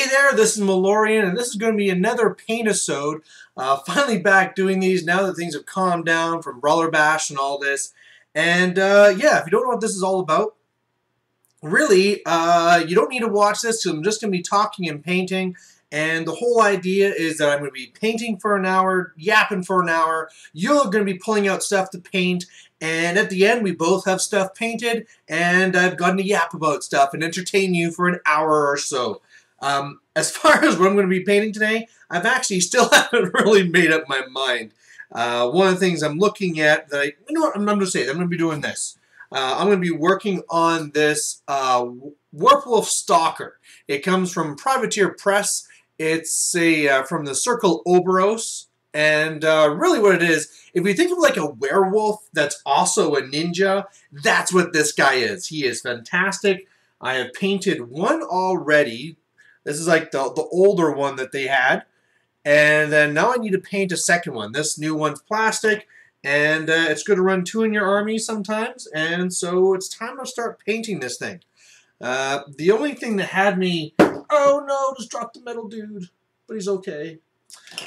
there, this is Malorian, and this is going to be another Paintisode. Finally back doing these now that things have calmed down from Brawler Bash and all this. And yeah, if you don't know what this is all about, really, you don't need to watch this. I'm just going to be talking and painting. And the whole idea is that I'm going to be painting for an hour, yapping for an hour. You're going to be pulling out stuff to paint. And at the end, we both have stuff painted. And I've gotten to yap about stuff and entertain you for an hour or so. As far as what I'm going to be painting today, I've actually still haven't really made up my mind. One of the things I'm looking at, that you know what, I'm going to say, I'm going to be doing this. I'm going to be working on this Werewolf Stalker. It comes from Privateer Press. It's from the Circle Oberos. And really what it is, if you think of like a werewolf that's also a ninja, that's what this guy is. He is fantastic. I have painted one already. This is like the older one that they had. And then now I need to paint a second one. This new one's plastic. And it's good to run two in your army sometimes. And so it's time to start painting this thing. The only thing that had me... Oh no, just dropped the metal dude. But he's okay.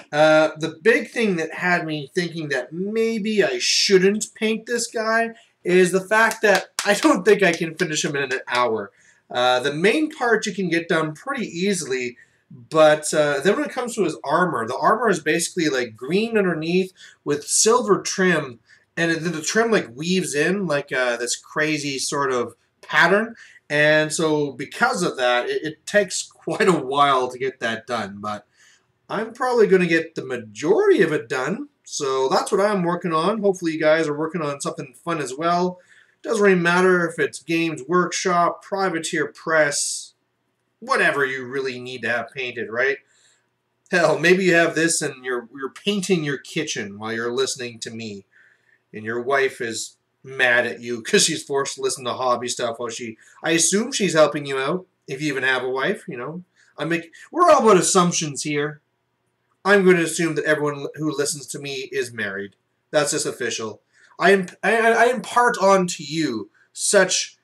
The big thing that had me thinking that maybe I shouldn't paint this guy is the fact that I don't think I can finish him in an hour. The main part you can get done pretty easily, but then when it comes to his armor, the armor is basically like green underneath with silver trim, and then the trim like weaves in like this crazy sort of pattern. And so because of that, it takes quite a while to get that done, but I'm probably going to get the majority of it done. So that's what I'm working on. Hopefully you guys are working on something fun as well. Doesn't really matter if it's Games Workshop, Privateer Press, whatever you really need to have painted, right? Hell, maybe you have this and you're painting your kitchen while you're listening to me. And your wife is mad at you because she's forced to listen to hobby stuff while I assume she's helping you out, if you even have a wife, you know. We're all about assumptions here. I'm going to assume that everyone who listens to me is married. That's just official. I impart onto you such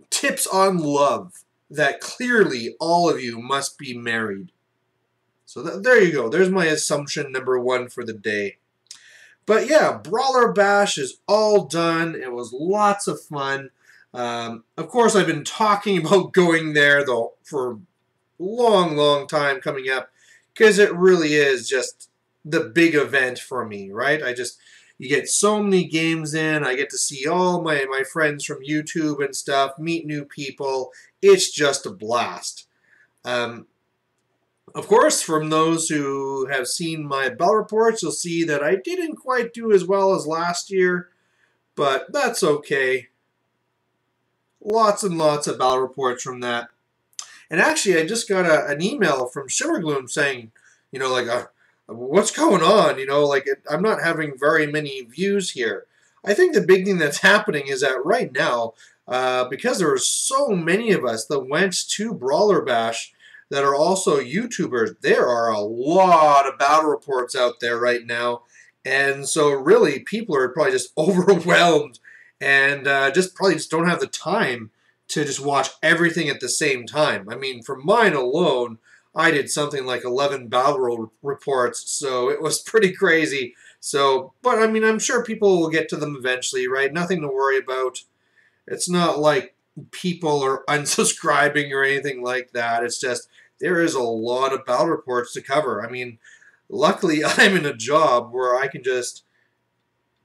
tips on love that clearly all of you must be married. So there you go. There's my assumption number one for the day. But yeah, Brawler Bash is all done. It was lots of fun. Of course, I've been talking about going there though for a long, long time coming up because it really is just the big event for me, right? You get so many games in. I get to see all my friends from YouTube and stuff, meet new people. It's just a blast. Of course, from those who have seen my bell reports, you'll see that I didn't quite do as well as last year, but that's okay. Lots and lots of bell reports from that. And actually, I just got an email from Shimmergloom saying, you know, like, what's going on? You know, like, I'm not having very many views here. I think the big thing that's happening is that right now, because there are so many of us that went to Brawler Bash that are also YouTubers, there are a lot of battle reports out there right now. And so really, people are probably just overwhelmed and probably don't have the time to just watch everything at the same time. I mean, for mine alone, I did something like 11 battle reports, so it was pretty crazy. So, but I mean, I'm sure people will get to them eventually, right? Nothing to worry about. It's not like people are unsubscribing or anything like that. It's just there is a lot of battle reports to cover. I mean, luckily I'm in a job where I can just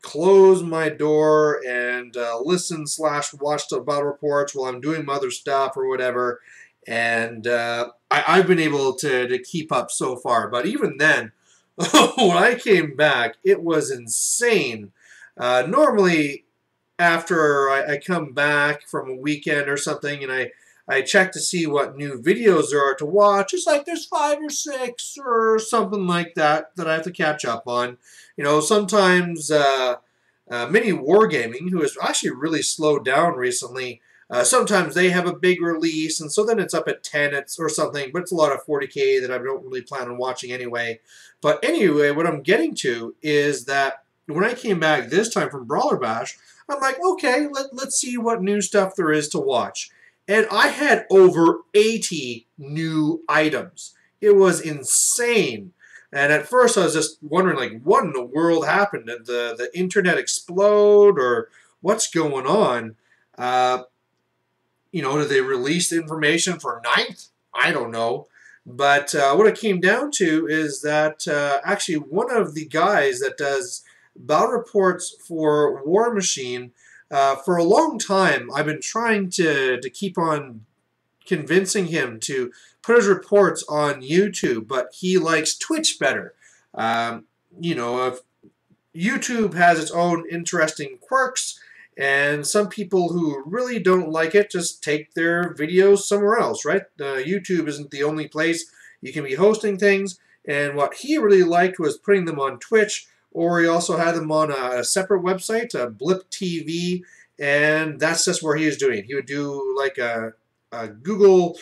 close my door and listen/watch the battle reports while I'm doing my other stuff or whatever. And I've been able to keep up so far. But even then, when I came back, it was insane. Normally, after I come back from a weekend or something and I check to see what new videos there are to watch, it's like there's 5 or 6 or something like that I have to catch up on. You know, sometimes Mini Wargaming, who has actually really slowed down recently, sometimes they have a big release, and so then it's up at 10 or something, but it's a lot of 40K that I don't really plan on watching anyway. But anyway, what I'm getting to is that when I came back this time from Brawler Bash, I'm like, okay, let's see what new stuff there is to watch. and I had over 80 new items. It was insane. And at first I was just wondering, like, what in the world happened? Did the internet explode, or what's going on? Uh, did they release the information for ninth? I don't know. But what it came down to is that actually one of the guys that does battle reports for War Machine, for a long time, I've been trying to keep on convincing him to put his reports on YouTube, but he likes Twitch better. If YouTube has its own interesting quirks, and some people who really don't like it just take their videos somewhere else, right? YouTube isn't the only place you can be hosting things, and what he really liked was putting them on Twitch, or he also had them on a separate website, Blip TV, and that's just where he was doing it. He would do like a Google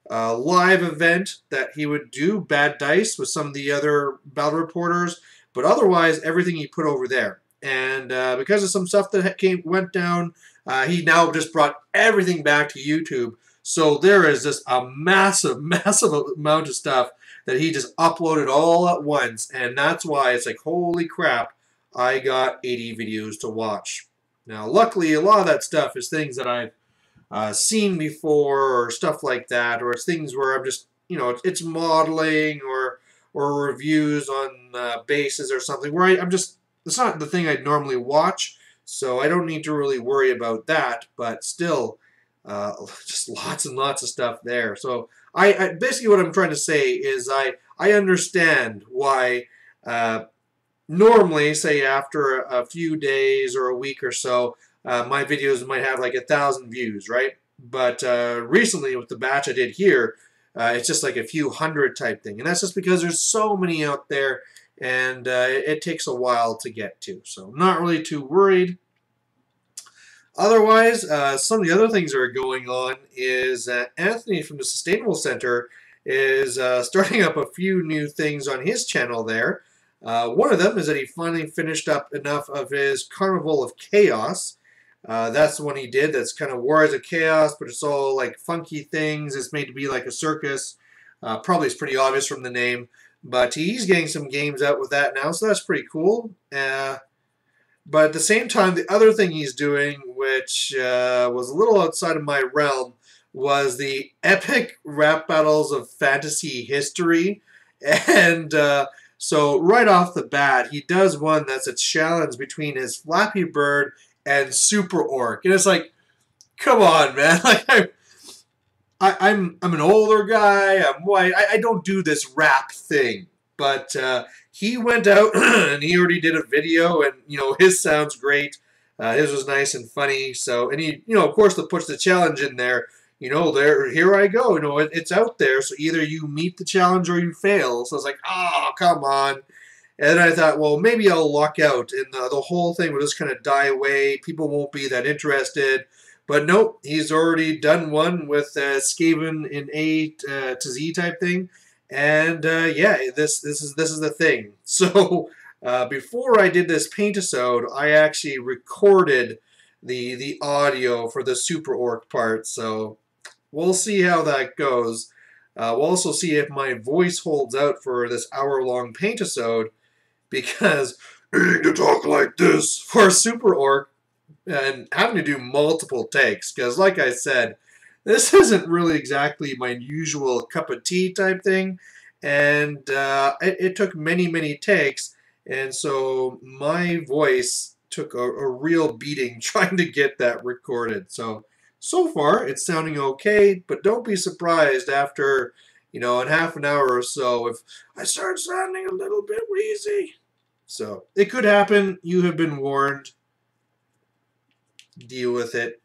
live event that he would do, Bad Dice, with some of the other battle reporters, but otherwise everything he put over there. And because of some stuff that went down, he now just brought everything back to YouTube. So there is just a massive, massive amount of stuff that he just uploaded all at once. And that's why it's like, holy crap, I got 80 videos to watch. Now, luckily, a lot of that stuff is things that I've seen before, or stuff like that, or it's things where I'm just, it's modeling or reviews on bases or something where I'm just, it's not the thing I'd normally watch, so I don't need to really worry about that, but still, just lots and lots of stuff there. So I basically what I'm trying to say is I understand why normally, say after a few days or a week or so, my videos might have like 1,000 views, right? But recently with the batch I did here, it's just like a few hundred type thing. And that's just because there's so many out there, and it takes a while to get to. So I'm not really too worried. Otherwise, some of the other things that are going on is Anthony from the Sustainable Center is starting up a few new things on his channel there. One of them is that he finally finished up enough of his Carnival of Chaos. That's the one he did. That's kind of Wars of Chaos, but it's all like funky things. It's made to be like a circus. Probably it's pretty obvious from the name. But he's getting some games out with that now, so that's pretty cool. But at the same time, the other thing he's doing, which was a little outside of my realm, was the epic rap battles of fantasy history. And so right off the bat, he does one that's a challenge between his Flappy Bird and Super Orc. And it's like, come on, man. Like, I'm an older guy. I'm white. I don't do this rap thing. But he went out and he already did a video, and his sounds great. His was nice and funny. So, and he of course puts the challenge in there. Here I go. It's out there. So either you meet the challenge or you fail. So I was like, oh, come on. And then I thought, well, maybe I'll luck out, and the whole thing will just kind of die away. People won't be that interested. But nope, he's already done one with Skaven in A to Z type thing, and yeah, this is the thing. So before I did this Paintisode, I actually recorded the audio for the Super Orc part. So we'll see how that goes. We'll also see if my voice holds out for this hour-long Paintisode, because to talk like this for a Super Orc and having to do multiple takes, because like I said, this isn't really exactly my usual cup of tea type thing, and it took many takes, and so my voice took a real beating trying to get that recorded. So far it's sounding okay, but don't be surprised after in half an hour or so if I start sounding a little bit wheezy. So it could happen. You have been warned. Deal with it.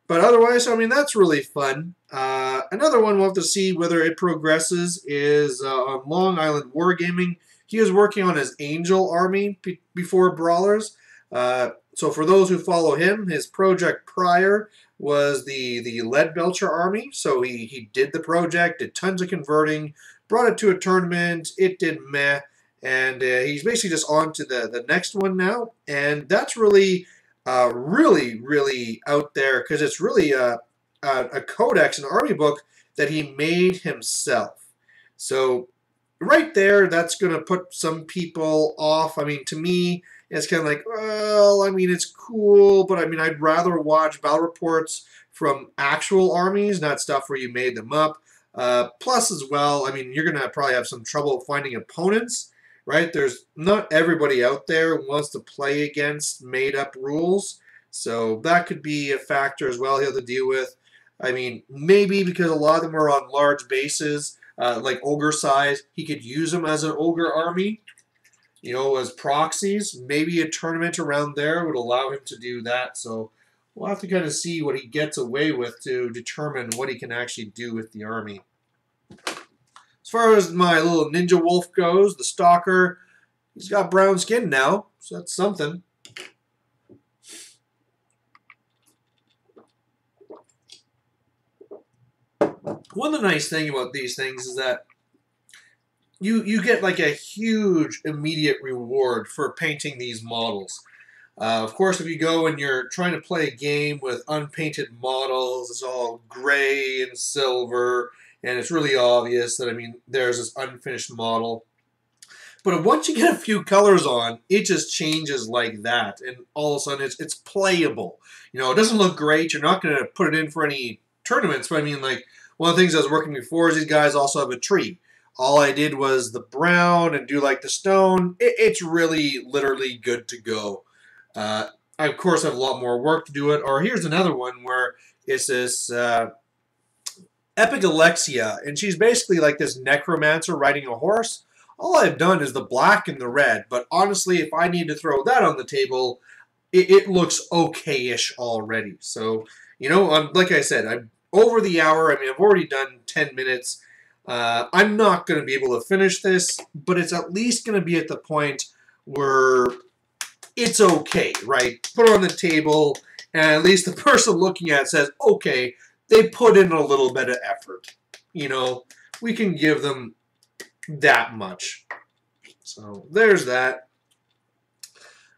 But otherwise, I mean, that's really fun. Another one we'll have to see whether it progresses is on Long Island Wargaming. He was working on his Angel army before Brawlers. So for those who follow him, his project prior was the Leadbelcher army. So he did the project, did tons of converting, brought it to a tournament. It did meh. And he's basically just on to the next one now. And that's really, really out there, because it's really a codex, an army book that he made himself. So right there, that's going to put some people off. I mean, to me, it's kind of like, well, I mean, it's cool, but I mean, I'd rather watch battle reports from actual armies, not stuff where you made them up. Plus, as well, I mean, you're going to probably have some trouble finding opponents, right? There's not everybody out there who wants to play against made-up rules, so that could be a factor as well he'll have to deal with. I mean, maybe because a lot of them are on large bases, like ogre size, he could use them as an ogre army, you know, as proxies. Maybe a tournament around there would allow him to do that. So we'll have to kind of see what he gets away with to determine what he can actually do with the army. As far as my little ninja wolf goes, the stalker, he's got brown skin now, so that's something. One of the nice things about these things is that you get like a huge immediate reward for painting these models. Of course, if you go and you're trying to play a game with unpainted models, it's all gray and silver, and it's really obvious that, I mean, there's this unfinished model. But once you get a few colors on, it just changes like that, and all of a sudden it's playable. You know, it doesn't look great. You're not going to put it in for any tournaments, but I mean, like, one of the things I was working before is these guys also have a tree. All I did was the brown and do like the stone. It's really literally good to go. I, of course, have a lot more work to do it. Or here's another one where it's this Epic Alexia, and she's basically like this necromancer riding a horse. All I've done is the black and the red, but honestly, if I need to throw that on the table, it looks okay-ish already. So, you know, like I said, I'm over the hour. I mean, I've already done 10 minutes. I'm not going to be able to finish this, but it's at least going to be at the point where it's okay, right? Put it on the table, and at least the person looking at it says, okay, they put in a little bit of effort. You know, we can give them that much. So there's that.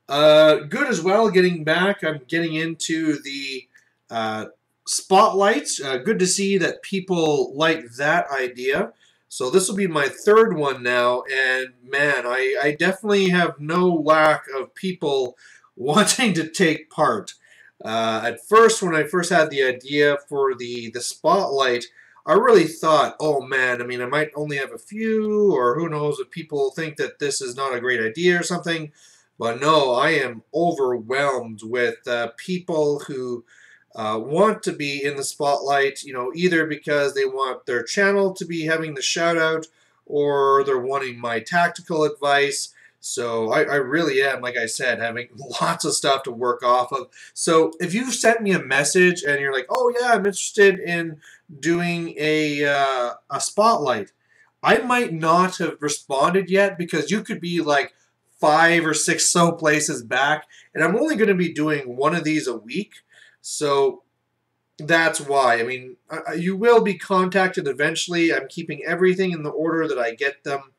Good as well, getting back. I'm getting into the spotlights. Good to see that people like that idea. So this will be my third one now, and man, I definitely have no lack of people wanting to take part. At first, when I first had the idea for the spotlight, I really thought, oh man, I mean, I might only have a few, or who knows if people think that this is not a great idea or something. But no, I am overwhelmed with people who want to be in the spotlight, you know, either because they want their channel to be having the shout out, or they're wanting my tactical advice. So I really am, like I said, having lots of stuff to work off of. So if you've sent me a message and you're like, oh yeah, I'm interested in doing a spotlight, I might not have responded yet because you could be like 5 or 6 so places back, and I'm only going to be doing one of these a week. So that's why. I mean, you will be contacted eventually. I'm keeping everything in the order that I get them.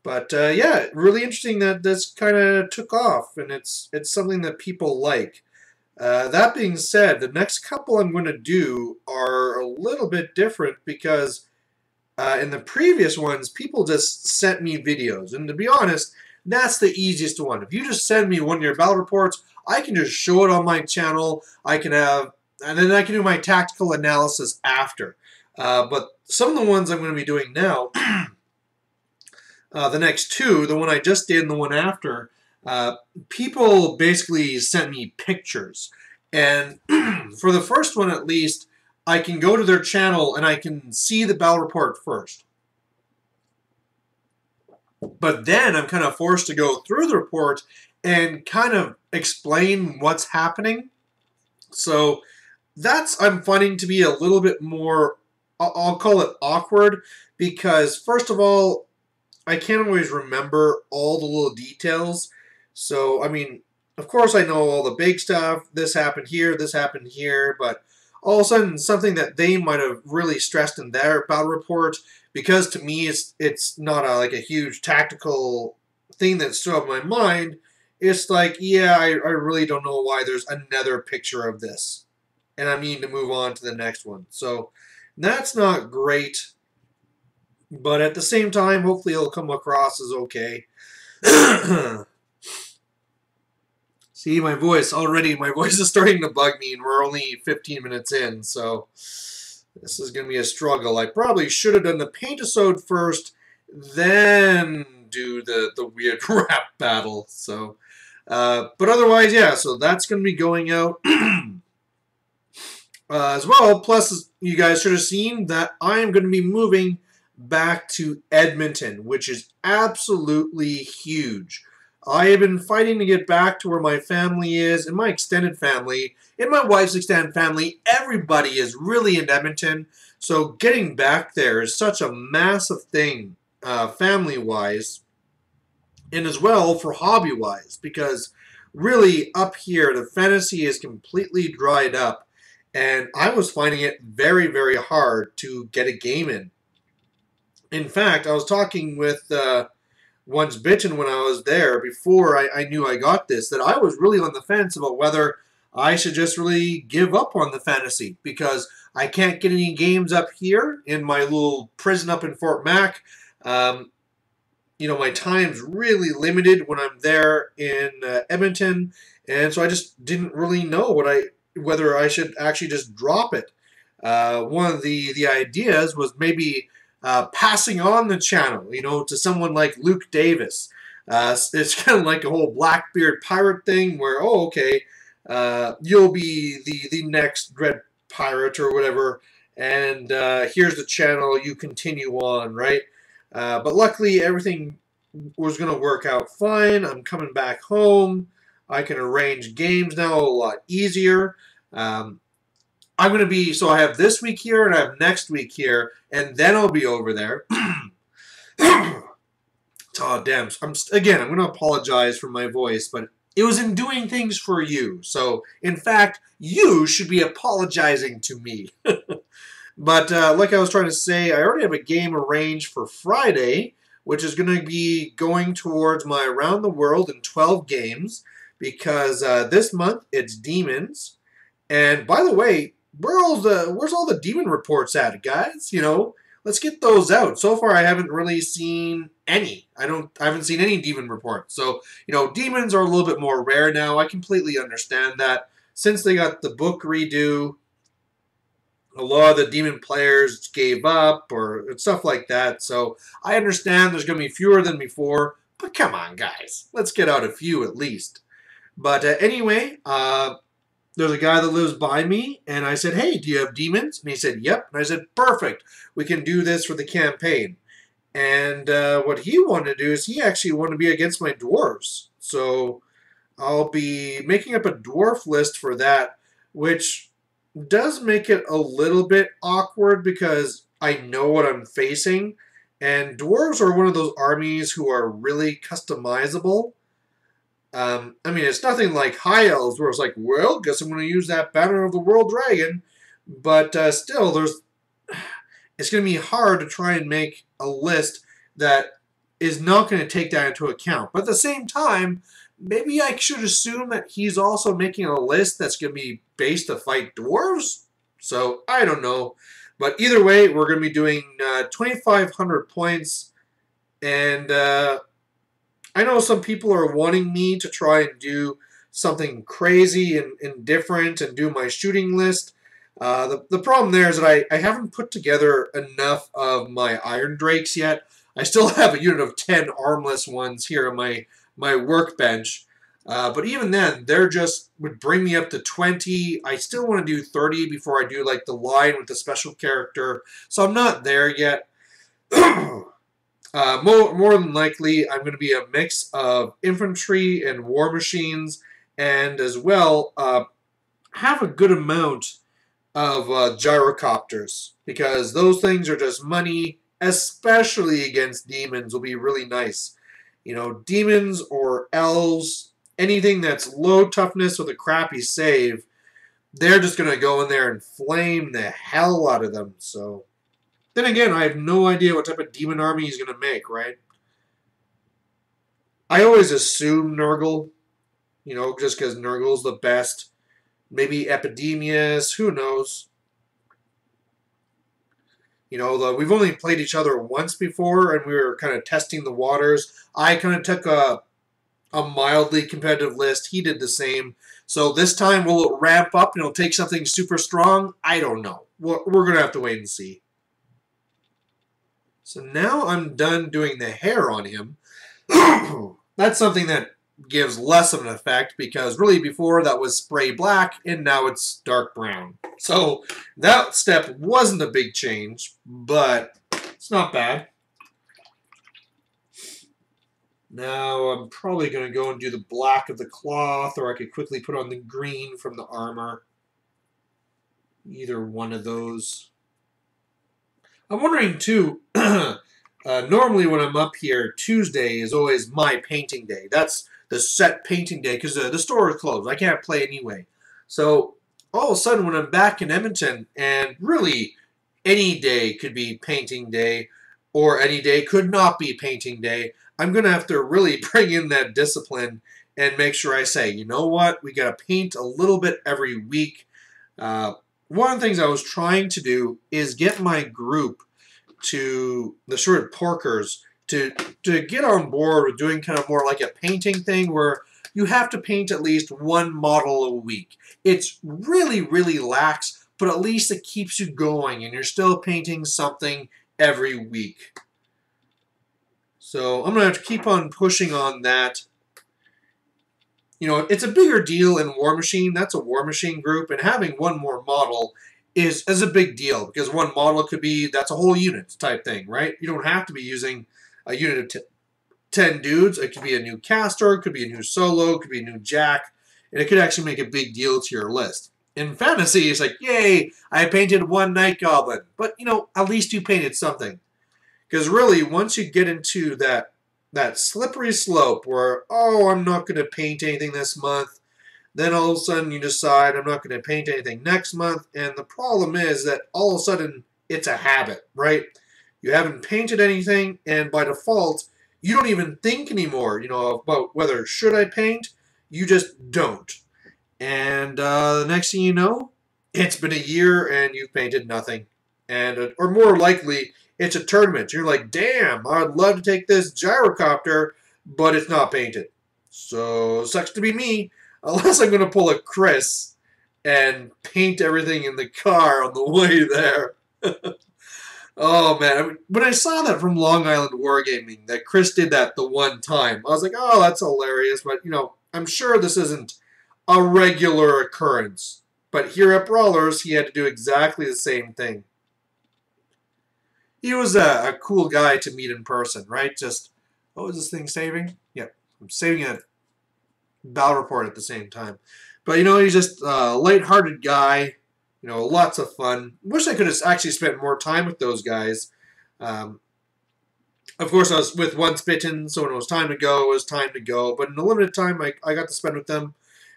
But yeah, really interesting that this kind of took off, and it's something that people like. That being said, the next couple I'm going to do are a little bit different because in the previous ones, people just sent me videos. And to be honest, that's the easiest one. If you just send me one of your battle reports, I can just show it on my channel. I can have, and then I can do my tactical analysis after. But some of the ones I'm going to be doing now, the next two, the one I just did and the one after, people basically sent me pictures. And for the first one at least, I can go to their channel and I can see the battle report first. But then I'm kind of forced to go through the report and kind of explain what's happening. So that's, I'm finding to be a little bit more, I'll call it awkward, because first of all, I can't always remember all the little details. So, I mean, of course I know all the big stuff. This happened here, but all of a sudden something that they might have really stressed in their battle report, because to me it's not like a huge tactical thing that stood up in my mind. It's like, yeah, I really don't know why there's another picture of this. and I need to move on to the next one. So that's not great, but at the same time, hopefully it'll come across as okay. See, my voice is starting to bug me, and we're only 15 minutes in, so this is going to be a struggle. I probably should have done the Paintisode first, then do the weird rap battle. So, but otherwise, yeah, so that's going to be going out as well. Plus, you guys should have seen that I am going to be moving back to Edmonton, which is absolutely huge. I have been fighting to get back to where my family is, and my extended family, and my wife's extended family. Everybody is really in Edmonton, so getting back there is such a massive thing, family-wise, and as well for hobby-wise, because really up here, the fantasy is completely dried up, and I was finding it very, very hard to get a game in. In fact, I was talking with Once Bitten when I was there before I knew I got this, that I was really on the fence about whether I should just really give up on the fantasy because I can't get any games up here in my little prison up in Fort Mac. My time's really limited when I'm there in Edmonton, and so I just didn't really know whether I should actually just drop it. One of the ideas was maybe passing on the channel, to someone like Luke Davis. It's kind of like a whole Blackbeard pirate thing where, okay, you'll be the next Dread Pirate or whatever, and here's the channel, you continue on, right? But luckily, everything was going to work out fine. I'm coming back home. I can arrange games now a lot easier. I'm going to be, so I have this week here and I have next week here, and then I'll be over there. Oh, damn. I'm going to apologize for my voice, but it was in doing things for you. So, in fact, you should be apologizing to me. But like I was trying to say, I already have a game arranged for Friday, which is going to be going towards my Around the World in 12 games, because this month it's Demons. And by the way, where's all the demon reports at, guys? Let's get those out. So far, I haven't really seen any. I haven't seen any demon reports. So, demons are a little bit more rare now. I completely understand that. Since they got the book redo, a lot of the demon players gave up or stuff like that. So I understand there's going to be fewer than before. But come on, guys. Let's get out a few at least. But anyway, there's a guy that lives by me, and I said, hey, do you have demons? And he said, yep. And I said, perfect. We can do this for the campaign. And what he wanted to do is he actually wanted to be against my dwarves. So I'll be making up a dwarf list for that, which does make it a little bit awkward because I know what I'm facing. And dwarves are one of those armies who are really customizable. It's nothing like High Elves where it's like, well, guess I'm going to use that Banner of the World Dragon. But still, it's going to be hard to try and make a list that is not going to take that into account. But at the same time, maybe I should assume that he's also making a list that's going to be based to fight dwarves. So, I don't know. But either way, we're going to be doing 2,500 points. And I know some people are wanting me to try and do something crazy and different and do my shooting list. The problem there is that I haven't put together enough of my Iron Drakes yet. I still have a unit of 10 armless ones here on my workbench. But even then, they're just would bring me up to 20. I still want to do 30 before I do like the line with the special character. So I'm not there yet. More than likely, I'm going to be a mix of infantry and war machines, and as well have a good amount of gyrocopters, because those things are just money, especially against demons, will be really nice. Demons or elves, anything that's low toughness with a crappy save, they're just going to go in there and flame the hell out of them, so... Then again, I have no idea what type of demon army he's going to make, right? I always assume Nurgle, just because Nurgle's the best. maybe Epidemius, who knows? You know, we've only played each other once before, and we were kind of testing the waters. I kind of took a mildly competitive list. He did the same. So this time, will it ramp up and it'll take something super strong? I don't know. We're going to have to wait and see. So now I'm done doing the hair on him. That's something that gives less of an effect because really before that was spray black and now it's dark brown. So that step wasn't a big change, but it's not bad. Now I'm probably going to go and do the black of the cloth, or I could quickly put on the green from the armor. Either one of those. I'm wondering too, normally when I'm up here, Tuesday is always my painting day. That's the set painting day because the store is closed. I can't play anyway. So all of a sudden when I'm back in Edmonton, and really any day could be painting day or any day could not be painting day, I'm going to have to really bring in that discipline and make sure I say, you know what, we got to paint a little bit every week. One of the things I was trying to do is get my group to the Shredded Porkers to get on board with doing kind of more like a painting thing where you have to paint at least one model a week. It's really, really lax, but at least it keeps you going and you're still painting something every week. So I'm going to have to keep on pushing on that. You know, it's a bigger deal in War Machine. That's a War Machine group, and having one more model is a big deal because one model could be, that's a whole unit type thing, right? You don't have to be using a unit of 10 dudes. It could be a new caster, it could be a new solo, it could be a new jack, and it could actually make a big deal to your list. In fantasy, it's like, yay, I painted one Night Goblin. But, you know, at least you painted something. Because really, once you get into that slippery slope where, oh, I'm not going to paint anything this month, then all of a sudden you decide I'm not going to paint anything next month, and the problem is that all of a sudden it's a habit, right? You haven't painted anything, and by default, you don't even think anymore, you know, about whether should I paint. You just don't. And the next thing you know, it's been a year and you've painted nothing. And or more likely, it's a tournament. You're like, damn, I'd love to take this gyrocopter, but it's not painted. So, sucks to be me, unless I'm going to pull a Chris and paint everything in the car on the way there. Oh, man. I mean, when I saw that from Long Island Wargaming, that Chris did that the one time, I was like, oh, that's hilarious. But, you know, I'm sure this isn't a regular occurrence. But here at Brawlers, he had to do exactly the same thing. He was a cool guy to meet in person, right? Just, what was this thing saving? Yep, I'm saving a battle report at the same time. But, you know, he's just a lighthearted guy. You know, lots of fun. Wish I could have actually spent more time with those guys. Of course, I was with Once Bitten, so when it was time to go, it was time to go. But in the limited time I got to spend with them,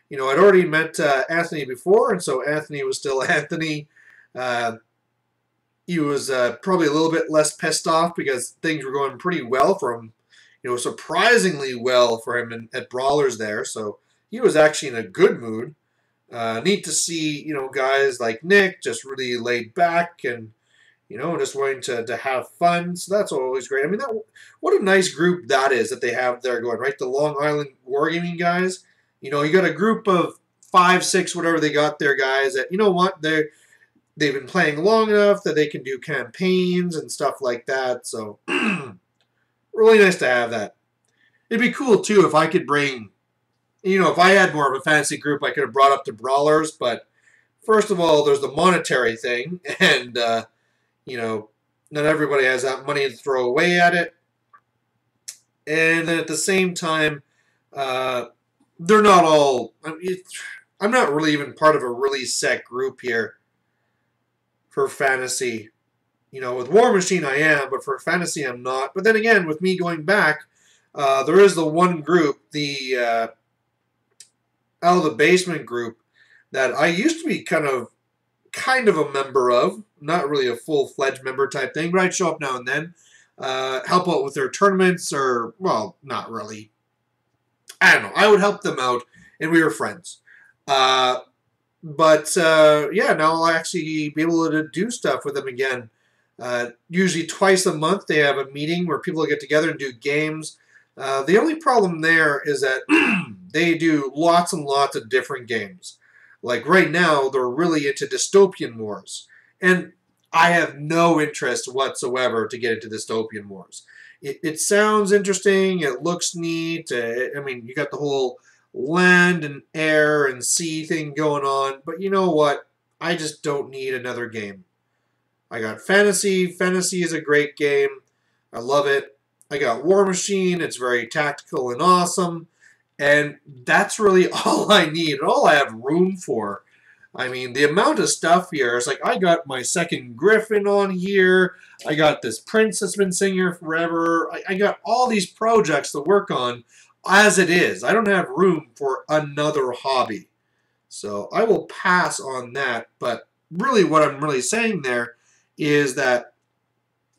you know, I'd already met Anthony before, and so Anthony was still Anthony. He was probably a little bit less pissed off because things were going pretty well for him, you know, surprisingly well for him at Brawlers there. So he was actually in a good mood. Neat to see, you know, guys like Nick just really laid back and, you know, just wanting to have fun. So that's always great. I mean, what a nice group that is that they have there going, right? The Long Island Wargaming guys. You know, you got a group of 5, 6, whatever they got there, guys, that, you know what, they've been playing long enough that they can do campaigns and stuff like that. So, really nice to have that. It'd be cool, too, if I could bring, you know, if I had more of a fantasy group, I could have brought up to Brawlers. But, first of all, there's the monetary thing. And, you know, not everybody has that money to throw away at it. And then at the same time, they're not all, I'm not really even part of a really set group here for fantasy. You know, with War Machine I am, but for fantasy I'm not. But then again, with me going back, there is the one group, the Out of the Basement group, that I used to be kind of a member of. Not really a full-fledged member type thing, but I'd show up now and then. Help out with their tournaments, or, well, not really. I don't know. I would help them out, and we were friends. But yeah, now I'll actually be able to do stuff with them again. Usually twice a month they have a meeting where people get together and do games. The only problem there is that they do lots and lots of different games. Like right now, they're really into dystopian wars. And I have no interest whatsoever to get into dystopian wars. It sounds interesting. It looks neat. I mean, you got the whole land and air and sea thing going on. But you know what? I just don't need another game. I got fantasy. Fantasy is a great game. I love it. I got War Machine. It's very tactical and awesome. And that's really all I need and all I have room for. I mean, the amount of stuff here is like I got my second Griffin on here. I got this Prince that's been sitting here forever. I got all these projects to work on as it is. I don't have room for another hobby. So I will pass on that. But really what I'm really saying there is that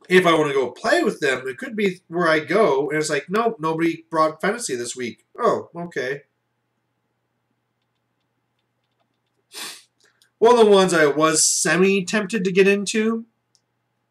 if I want to go play with them, it could be where I go, and it's like, nope, nobody brought fantasy this week. Oh, okay. One of the ones I was semi-tempted to get into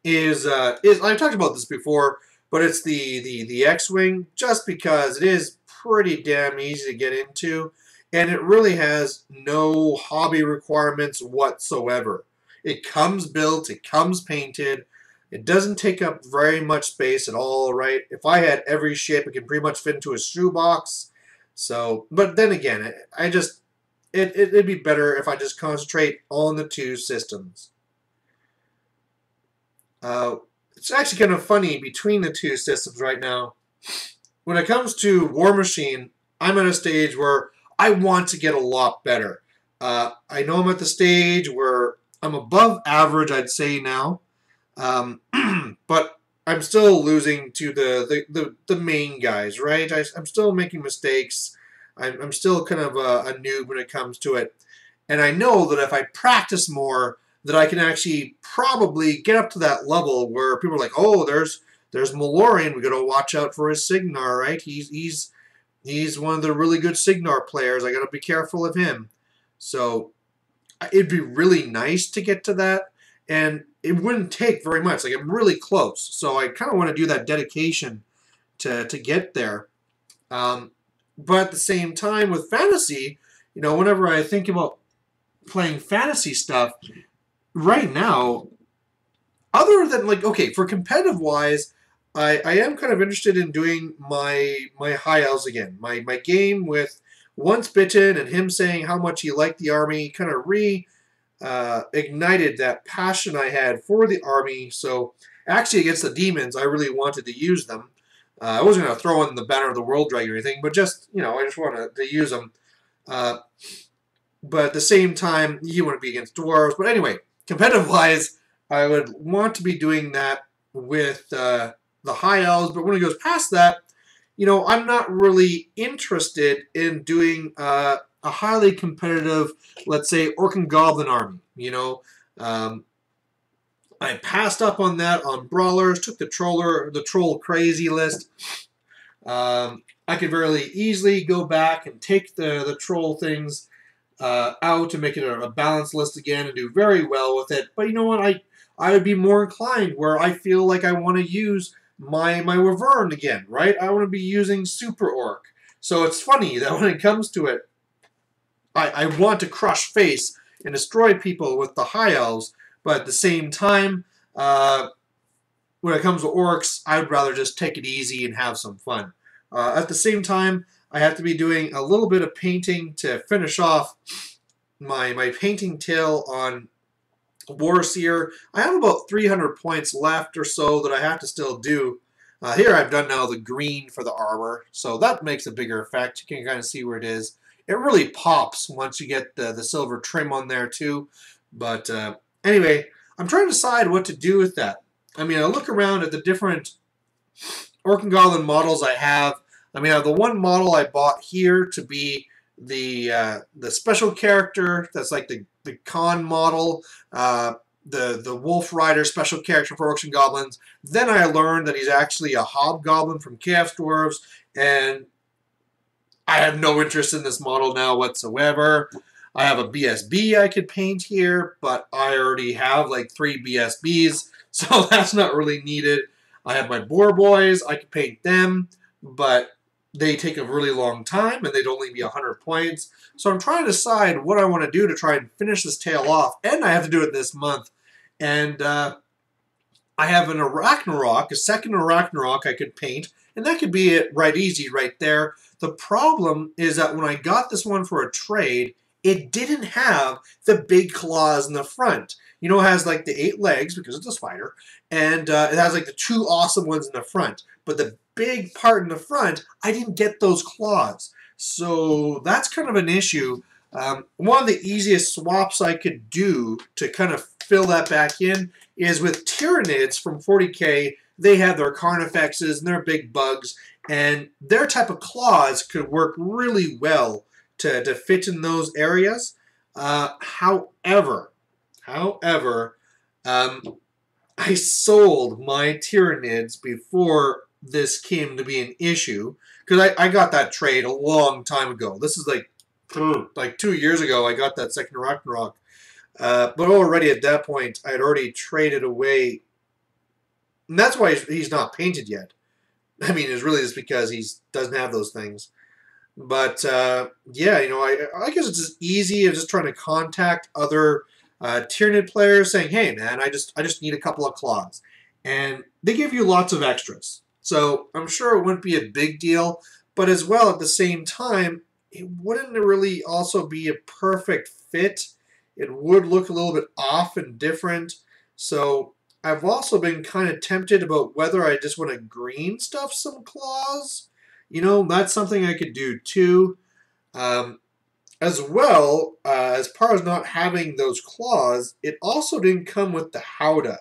is I've talked about this before, but it's the X-Wing, just because it is pretty damn easy to get into, and it really has no hobby requirements whatsoever. It comes built, it comes painted, it doesn't take up very much space at all, right? If I had every shape, it can pretty much fit into a shoebox. So, but then again, it'd be better if I just concentrate on the two systems. Uh, it's actually kind of funny between the two systems right now. When it comes to War Machine, I'm at a stage where I want to get a lot better. I know I'm at the stage where I'm above average, I'd say now. But I'm still losing to the main guys, right? I'm still making mistakes. I'm still kind of a noob when it comes to it. And I know that if I practice more, that I can actually probably get up to that level where people are like, oh, there's Malorian. We got to watch out for his Signar, right? He's one of the really good Signar players. I got to be careful of him. So it'd be really nice to get to that, and it wouldn't take very much. Like, I'm really close, so I kind of want to do that dedication to get there. But at the same time, with fantasy, whenever I think about playing fantasy stuff, right now, other than like, okay, for competitive wise, I am kind of interested in doing my high elves again. My game with Once Bitten and him saying how much he liked the army kind of ignited that passion I had for the army. So actually against the demons, I really wanted to use them. I wasn't going to throw in the Banner of the World Dragon or anything, but just, I just wanted to use them. But at the same time, you want to be against dwarves. But anyway, competitive-wise, I would want to be doing that with the high elves. But when it goes past that, I'm not really interested in doing a highly competitive, let's say, Orc and Goblin army. I passed up on that on Brawlers, took the Troll Crazy list. I could very easily go back and take the Troll things out to make it a balanced list again and do very well with it. But you know what? I would be more inclined where I feel like I want to use my Wyvern again, right? I want to be using Super Orc. So it's funny that when it comes to it, I want to crush face and destroy people with the High Elves, but at the same time, when it comes to Orcs, I'd rather just take it easy and have some fun. At the same time, I have to be doing a little bit of painting to finish off my painting tail on Warseer. I have about 300 points left or so that I have to still do. Here I've done now the green for the armor, so that makes a bigger effect. You can kind of see where it is. It really pops once you get the silver trim on there too. But anyway, I'm trying to decide what to do with that. I mean, I look around at the different Orc and Goblin models I have. I mean, I have the one model I bought here to be the special character. That's like the con model. The Wolf Rider special character for Orcs and Goblins. Then I learned that he's actually a Hobgoblin from Chaos Dwarves, and I have no interest in this model now whatsoever. I have a BSB I could paint here, but I already have like 3 BSBs, so that's not really needed. I have my boar boys, I could paint them, but they take a really long time and they'd only be 100 points. So I'm trying to decide what I want to do to try and finish this tail off, and I have to do it this month. And I have an Arachnarok, a second Arachnarok I could paint, and that could be it right easy right there. The problem is that when I got this one for a trade, it didn't have the big claws in the front. You know, it has like the 8 legs because it's a spider, and it has like the 2 awesome ones in the front. But the big part in the front, I didn't get those claws. So that's kind of an issue. One of the easiest swaps I could do to kind of fill that back in is with Tyranids from 40k. They have their Carnifexes and their big bugs, and their type of claws could work really well to fit in those areas. However, I sold my Tyranids before this came to be an issue, because I got that trade a long time ago. This is like 2 years ago I got that second Ragnarok. But already at that point, I had already traded away. And that's why he's not painted yet. I mean, it's really just because he doesn't have those things. But, yeah, you know, I guess it's just easy. I'm just trying to contact other Tyranid players saying, hey, man, I just need a couple of claws. And they give you lots of extras. So I'm sure it wouldn't be a big deal. But as well, at the same time, it wouldn't really also be a perfect fit. It would look a little bit off and different. So I've also been kind of tempted about whether I just want to green stuff some claws. You know, that's something I could do too. As well, as far as not having those claws, it also didn't come with the Howdah.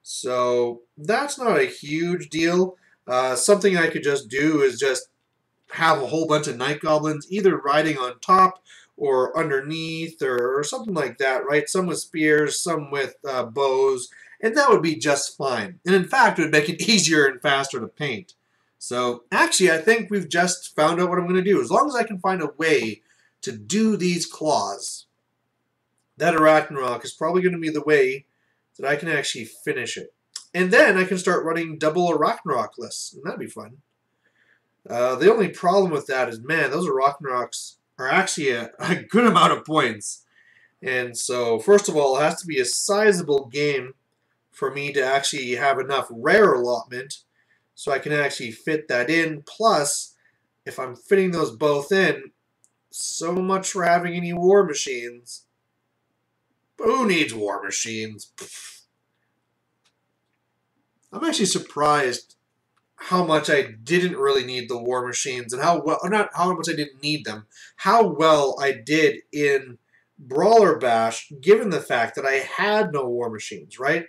So that's not a huge deal. Something I could just do is just have a whole bunch of night goblins either riding on top or underneath or something like that, right? Some with spears, some with bows, and that would be just fine. And in fact, it would make it easier and faster to paint. So actually, I think we've just found out what I'm going to do. As long as I can find a way to do these claws, that Arachnarok is probably going to be the way that I can actually finish it. And then I can start running double Arachnarok lists, and that'd be fun. The only problem with that is, man, those Arachnaroks are actually a good amount of points. And so, first of all, it has to be a sizable game for me to actually have enough rare allotment so I can actually fit that in. Plus, if I'm fitting those both in, so much for having any war machines. But who needs war machines? I'm actually surprised how much I didn't really need the war machines and how well, not how much I didn't need them, how well I did in Brawler Bash, given the fact that I had no war machines, right?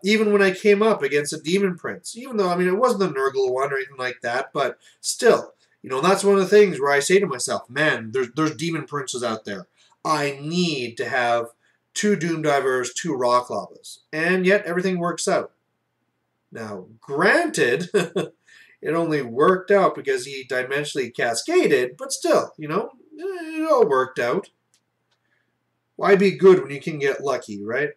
Even when I came up against a Demon Prince, even though, I mean, it wasn't a Nurgle one or anything like that, but still, you know, that's one of the things where I say to myself, man, there's Demon Princes out there. I need to have 2 Doom Divers, 2 Rock Lavas, and yet everything works out. Now, granted, it only worked out because he dimensionally cascaded, but still, you know, it all worked out. Why be good when you can get lucky, right?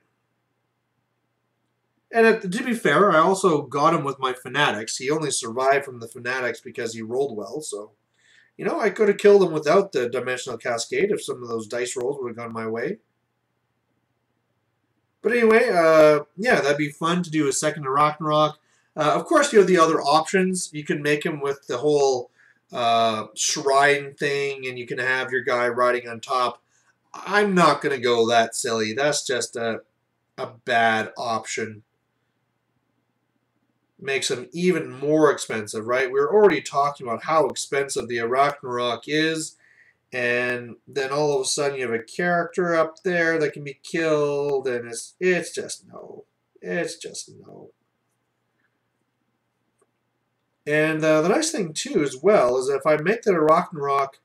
And to be fair, I also got him with my Fanatics. He only survived from the Fanatics because he rolled well, so, you know, I could have killed him without the dimensional cascade if some of those dice rolls would have gone my way. But anyway, yeah, that'd be fun to do a second Arachnarok. Of course, you have the other options. You can make him with the whole shrine thing, and you can have your guy riding on top. I'm not going to go that silly. That's just a bad option. Makes him even more expensive, right? We're already talking about how expensive the Arachnarok is. And then all of a sudden you have a character up there that can be killed, and it's just no. It's just no. And the nice thing, too, as well, is that if I make that Arachnarok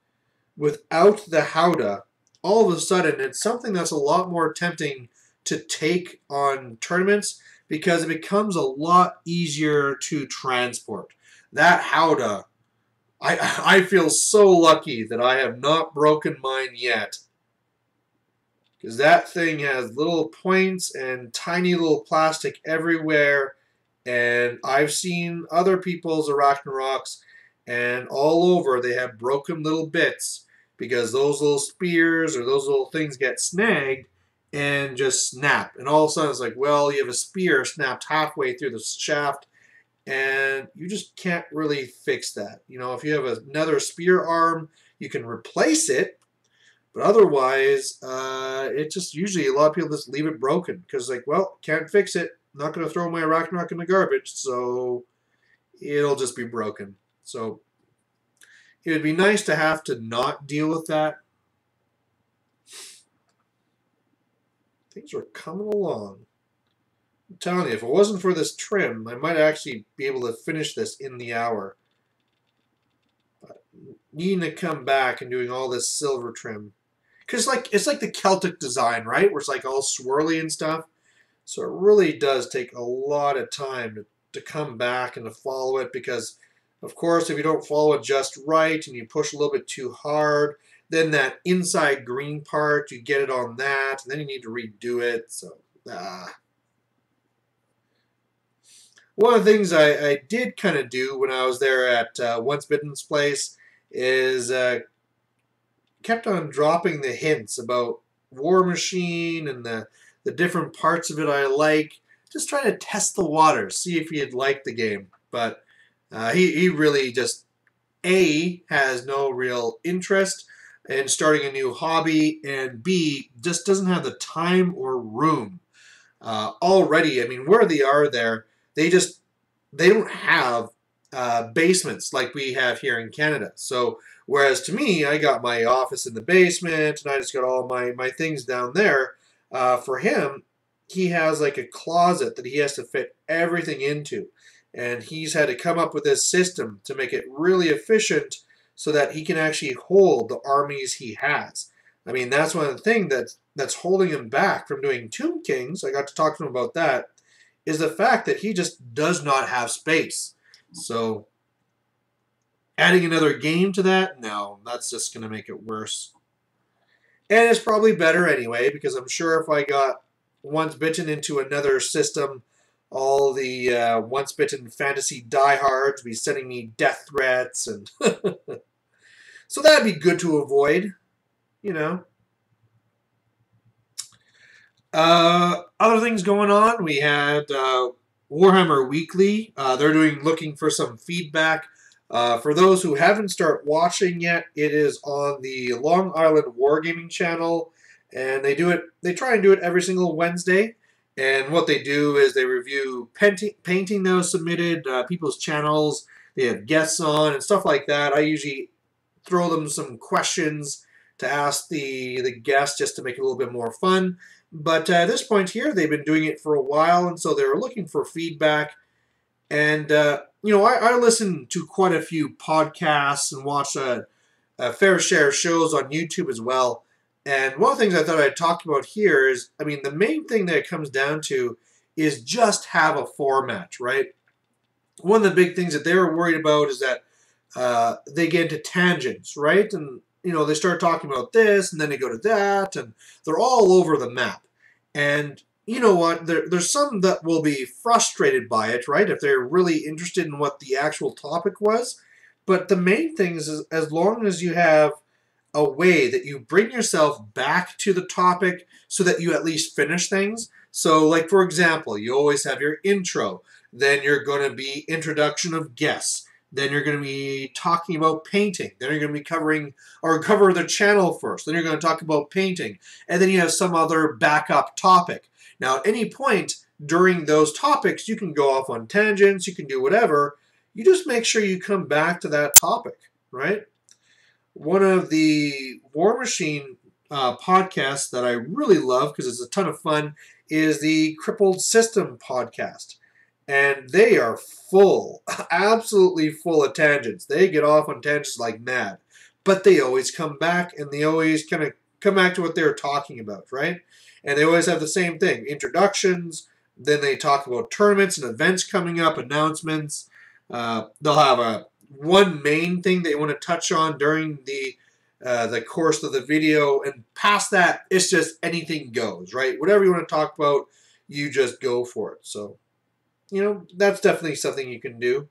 without the Howdah, all of a sudden it's something that's a lot more tempting to take on tournaments because it becomes a lot easier to transport. That Howdah, I feel so lucky that I have not broken mine yet. because that thing has little points and tiny little plastic everywhere. And I've seen other people's Arachnarocks, and all over they have broken little bits because those little spears or those little things get snagged and just snap. And all of a sudden it's like, well, you have a spear snapped halfway through the shaft, and you just can't really fix that. You know, if you have another spear arm, you can replace it, but otherwise, it just usually a lot of people just leave it broken because, like, well, can't fix it. I'm not going to throw my Arachnarok in the garbage, so it'll just be broken. So it would be nice to have to not deal with that. Things are coming along. I'm telling you, if it wasn't for this trim, I might actually be able to finish this in the hour. But needing to come back and doing all this silver trim. Because it's like the Celtic design, right? Where it's like all swirly and stuff. So it really does take a lot of time to come back and to follow it. Because, of course, if you don't follow it just right and you push a little bit too hard, then that inside green part, you get it on that. And then you need to redo it. So, One of the things I did kind of do when I was there at Once Bitten's place is kept on dropping the hints about War Machine and the different parts of it I like. Just trying to test the waters, see if he'd like the game. But he really just, A, has no real interest in starting a new hobby, and B, just doesn't have the time or room. Already, I mean, where they are there, they don't have basements like we have here in Canada. So whereas to me, I got my office in the basement and I just got all my things down there. For him, he has like a closet that he has to fit everything into. And he's had to come up with this system to make it really efficient so that he can actually hold the armies he has. I mean, that's one of the things that's holding him back from doing Tomb Kings. I got to talk to him about that. Is the fact that he just does not have space. So adding another game to that, no, that's just going to make it worse. And it's probably better anyway, because I'm sure if I got Once Bitten into another system, all the Once Bitten fantasy diehards would be sending me death threats, and so that'd be good to avoid, you know. Other things going on. We had Warhammer Weekly. They're looking for some feedback. For those who haven't started watching yet, it is on the Long Island Wargaming channel, and they try and do it every single Wednesday. And what they do is they review painting that was submitted, people's channels. They have guests on and stuff like that. I usually throw them some questions to ask the guests just to make it a little bit more fun. But at this point here, they've been doing it for a while, and so they were looking for feedback. And, you know, I listen to quite a few podcasts and watch a fair share of shows on YouTube as well. And one of the things I thought I'd talk about here is, I mean, the main thing that it comes down to is just have a format, right? One of the big things that they were worried about is that they get into tangents, right? And you know, they start talking about this, and then they go to that, and they're all over the map. And you know what? There's some that will be frustrated by it, right? If they're really interested in what the actual topic was. But the main thing is as long as you have a way that you bring yourself back to the topic so that you at least finish things. So, like, for example, you always have your intro. Then you're going to be introduction of guests. Then you're going to be talking about painting. Then you're going to be cover the channel first. Then you're going to talk about painting. And then you have some other backup topic. Now, at any point during those topics, you can go off on tangents. You can do whatever. You just make sure you come back to that topic, right? One of the War Machine podcasts that I really love because it's a ton of fun is the Crippled System podcast. And they are full, absolutely full of tangents. They get off on tangents like mad. But they always come back, and they always kind of come back to what they're talking about, right? And they always have the same thing. Introductions, then they talk about tournaments and events coming up, announcements. They'll have one main thing they want to touch on during the the course of the video, and past that, it's just anything goes, right? Whatever you want to talk about, you just go for it. So, that's definitely something you can do.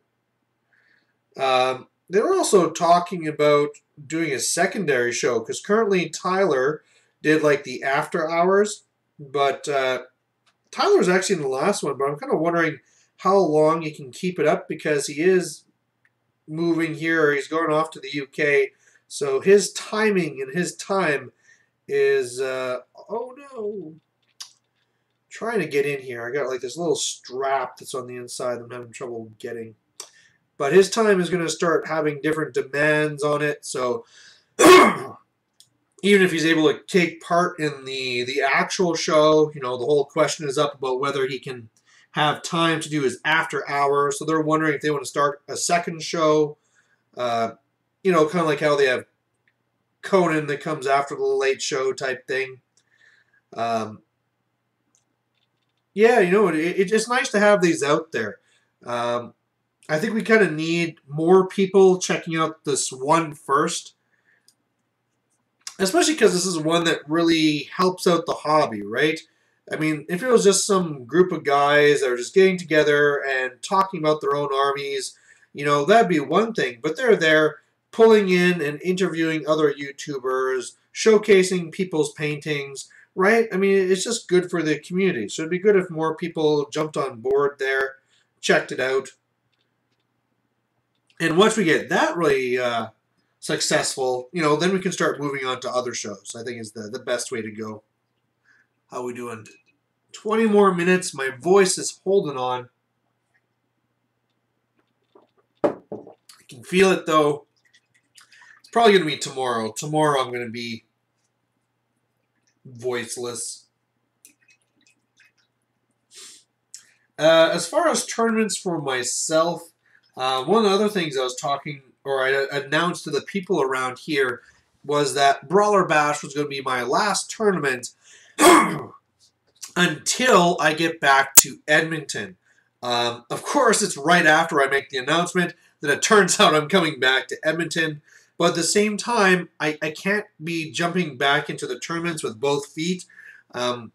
They were also talking about doing a secondary show because currently Tyler did like the after hours, but Tyler was actually in the last one. But I'm kind of wondering how long he can keep it up because he is moving here. He's going off to the UK, so his timing and his time is oh no. Trying to get in here. I got like this little strap that's on the inside I'm having trouble getting. But his time is going to start having different demands on it. So even if he's able to take part in the actual show, the whole question is up about whether he can have time to do his after hours. So they're wondering if they want to start a second show. Kind of like how they have Conan that comes after the Late Show type thing. Yeah, it's nice to have these out there. I think we kind of need more people checking out this one first. Especially because this is one that really helps out the hobby, right? I mean, if it was just some group of guys that are just getting together and talking about their own armies, that'd be one thing. But they're there pulling in and interviewing other YouTubers, showcasing people's paintings, right? I mean, it's just good for the community. So it'd be good if more people jumped on board there, checked it out. And once we get that really successful, then we can start moving on to other shows. I think is the best way to go. How we doing? 20 more minutes. My voice is holding on. I can feel it, though. It's probably going to be tomorrow. Tomorrow I'm going to be voiceless. As far as tournaments for myself, one of the other things I announced to the people around here was that Brawler Bash was going to be my last tournament until I get back to Edmonton. Of course, it's right after I make the announcement that it turns out I'm coming back to Edmonton. But at the same time, I can't be jumping back into the tournaments with both feet. First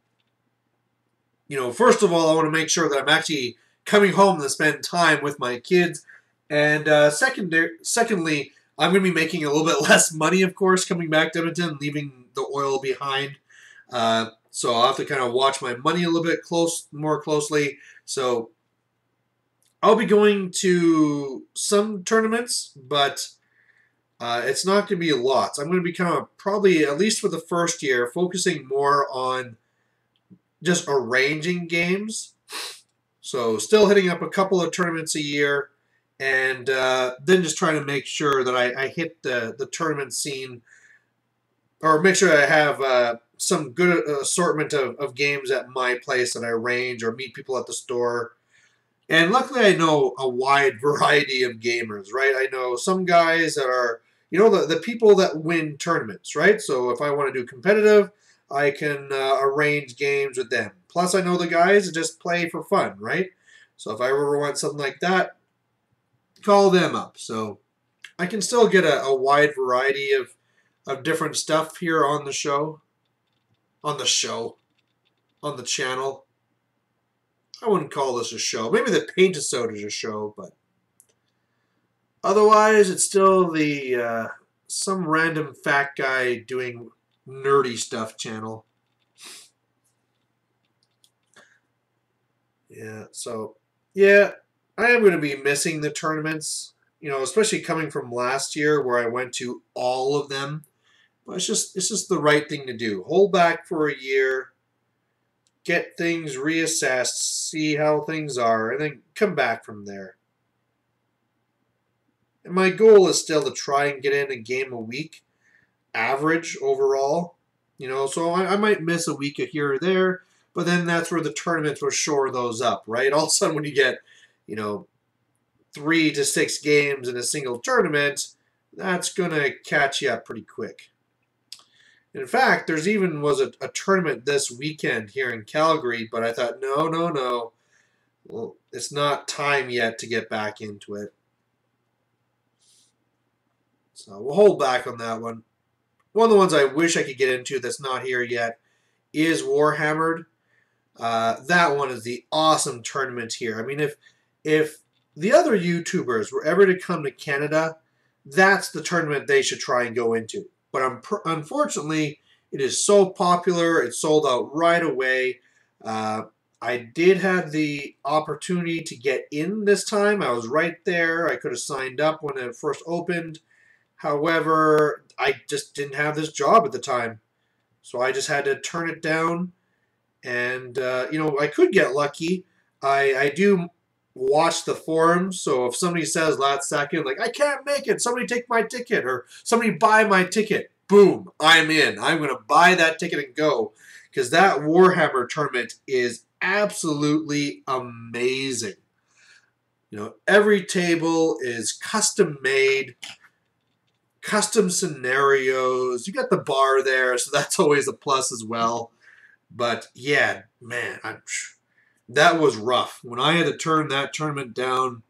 of all, I want to make sure that I'm actually coming home to spend time with my kids. And secondly, I'm going to be making a little bit less money, of course, coming back to Edmonton, leaving the oil behind. So I'll have to kind of watch my money a little bit more closely. So I'll be going to some tournaments, but it's not going to be lots. I'm going to be kind of probably, at least for the first year, focusing more on just arranging games. So still hitting up a couple of tournaments a year. And then just trying to make sure that I hit the tournament scene, or make sure I have some good assortment of games at my place that I arrange or meet people at the store. And luckily I know a wide variety of gamers, right? I know some guys that are, the people that win tournaments, right? So if I want to do competitive, I can arrange games with them. Plus I know the guys that just play for fun, right? So if I ever want something like that, call them up. So I can still get a wide variety of different stuff here on the show. On the channel. I wouldn't call this a show. Maybe the Paintisode is a show, but otherwise it's still the some random fat guy doing nerdy stuff channel. Yeah, so yeah, I am going to be missing the tournaments, especially coming from last year where I went to all of them. But it's just the right thing to do. Hold back for a year, get things reassessed, see how things are, and then come back from there. And my goal is still to try and get in a game a week, average overall. So I might miss a week here or there, but then that's where the tournaments will shore those up, right? All of a sudden when you get 3 to 6 games in a single tournament, that's going to catch you up pretty quick. In fact, there's even was a tournament this weekend here in Calgary, but I thought, no. Well, it's not time yet to get back into it. So we'll hold back on that one. one of the ones I wish I could get into that's not here yet is Warhammered. That one is the awesome tournament here. I mean, if the other YouTubers were ever to come to Canada, that's the tournament they should try and go into. But unfortunately, it is so popular. It sold out right away. I did have the opportunity to get in this time. I was right there. I could have signed up when it first opened. However, I just didn't have this job at the time. So I just had to turn it down. And, I could get lucky. I do watch the forums, so if somebody says last second, like, I can't make it, somebody take my ticket, or somebody buy my ticket, boom, I'm in. I'm going to buy that ticket and go, because that Warhammer tournament is absolutely amazing. Every table is custom made, custom scenarios. You got the bar there, so that's always a plus as well. But yeah, man, that was rough. When I had to turn that tournament down,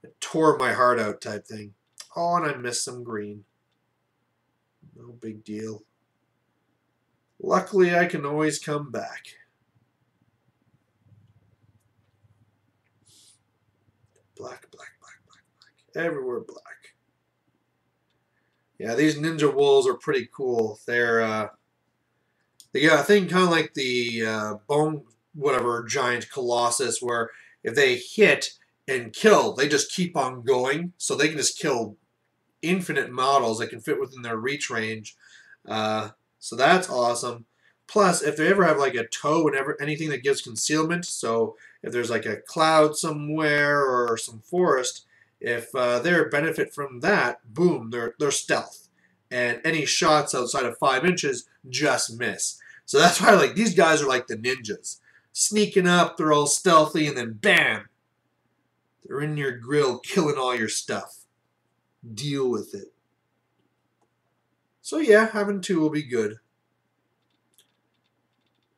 it tore my heart out type thing. Oh, and I missed some green. No big deal. Luckily, I can always come back. Black, black, black, black, black. Everywhere black. Yeah, these ninja wolves are pretty cool. They got a thing kind of like the bone, whatever, giant colossus, where if they hit and kill, they just keep on going. So they can just kill infinite models that can fit within their reach range. So that's awesome. Plus, if they ever have like a toe and anything that gives concealment, so if there's like a cloud somewhere or some forest, if they benefit from that, boom, they're stealth. And any shots outside of 5 inches just miss. So that's why these guys are like the ninjas. Sneaking up, they're all stealthy, and then bam! They're in your grill killing all your stuff. Deal with it. So yeah, having 2 will be good.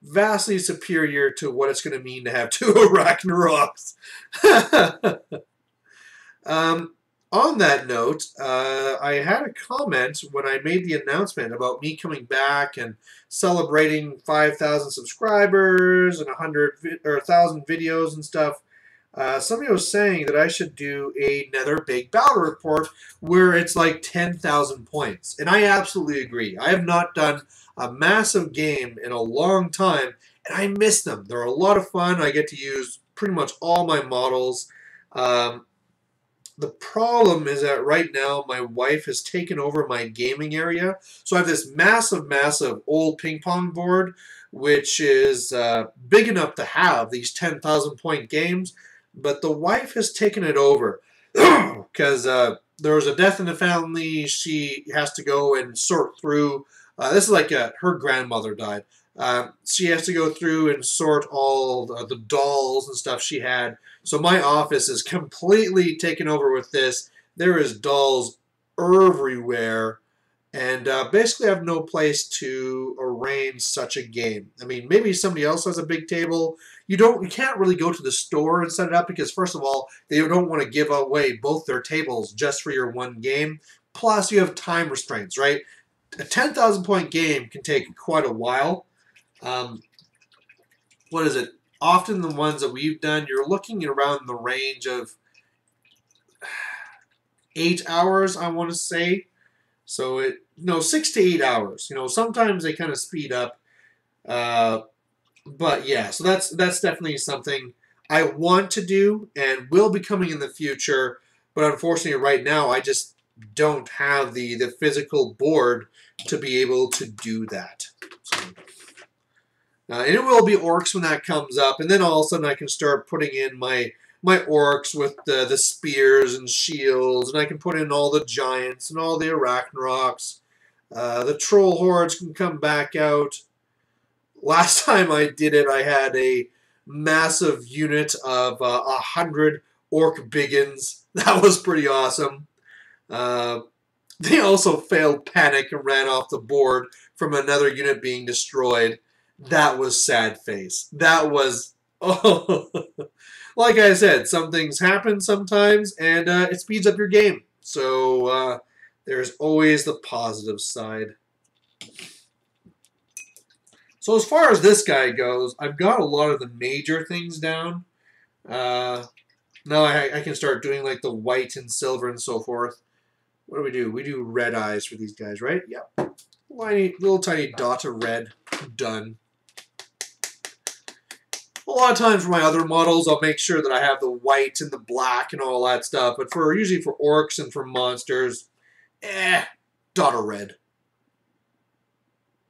Vastly superior to what it's going to mean to have 2 Arachnaroks. On that note, I had a comment when I made the announcement about me coming back and celebrating 5,000 subscribers and 1,000 videos and stuff. Somebody was saying that I should do another big battle report where it's like 10,000 points. And I absolutely agree. I have not done a massive game in a long time, and I miss them. They're a lot of fun. I get to use pretty much all my models. The problem is that right now my wife has taken over my gaming area. So I have this massive, massive old ping pong board, which is big enough to have these 10,000 point games. But the wife has taken it over because there was a death in the family. She has to go and sort through. This is like her grandmother died. She has to go through and sort all the dolls and stuff she had. So my office is completely taken over with this. There is dolls everywhere. And basically I have no place to arrange such a game. I mean, maybe somebody else has a big table. You can't really go to the store and set it up because, first of all, they don't want to give away both their tables just for your one game. Plus, you have time restraints, right? A 10,000 point game can take quite a while. What is it? Often the ones that we've done, you're looking around the range of 8 hours, I want to say. So 6 to 8 hours. Sometimes they kind of speed up. But yeah, so that's definitely something I want to do and will be coming in the future. But unfortunately, right now, I just don't have the physical board to be able to do that. So, and it will be orcs when that comes up, and then all of a sudden I can start putting in my orcs with the spears and shields, and I can put in all the giants and all the Arachnaroks. The troll hordes can come back out. Last time I did it, I had a massive unit of 100 orc biggins. That was pretty awesome. They also failed panic and ran off the board from another unit being destroyed. That was sad face. That was, oh, like I said, some things happen sometimes, and it speeds up your game. So there's always the positive side. So as far as this guy goes, I've got a lot of the major things down. Now I can start doing like the white and silver and so forth. What do? We do red eyes for these guys, right? Yep. Little tiny dot of red. Done. A lot of times for my other models, I'll make sure that I have the white and the black and all that stuff. But usually for orcs and for monsters, dot of red.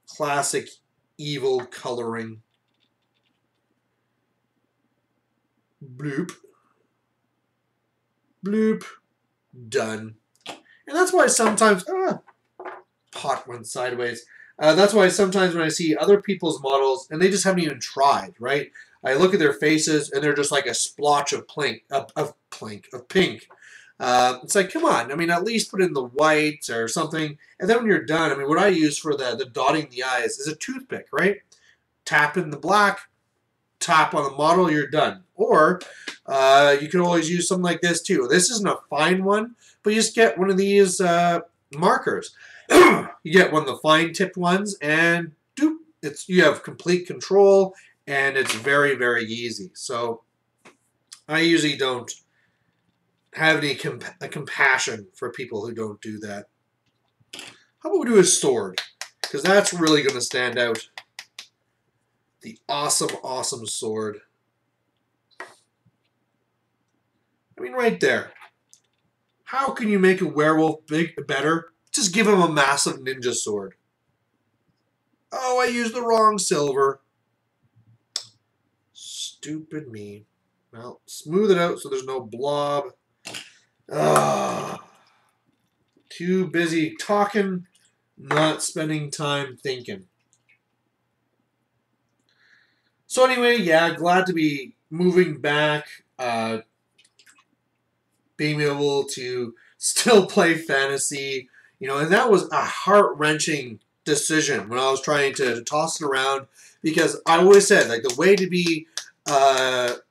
Classic evil coloring. Bloop. Bloop. Done. And that's why sometimes... pot went sideways. That's why sometimes when I see other people's models, and they just haven't even tried, right? I look at their faces, and they're just like a splotch of pink. It's like, come on. I mean, at least put in the white or something. And then when you're done, I mean, what I use for the dotting the eyes is a toothpick, right? Tap in the black, tap on the model, you're done. Or you can always use something like this, too. This isn't a fine one, but you just get one of these markers. You get one of the fine-tipped ones, and doop, you have complete control, and it's very, very easy. So I usually don't have any compassion for people who don't do that. How about we do a sword? Because that's really going to stand out. The awesome, awesome sword. I mean, right there. How can you make a werewolf better? Just give him a massive ninja sword. Oh, I used the wrong silver. Stupid me. Well, smooth it out so there's no blob. Too busy talking, not spending time thinking. So anyway, yeah, glad to be moving back. Being able to still play fantasy. You know, and that was a heart-wrenching decision when I was trying to toss it around, because I always said, like, the way to be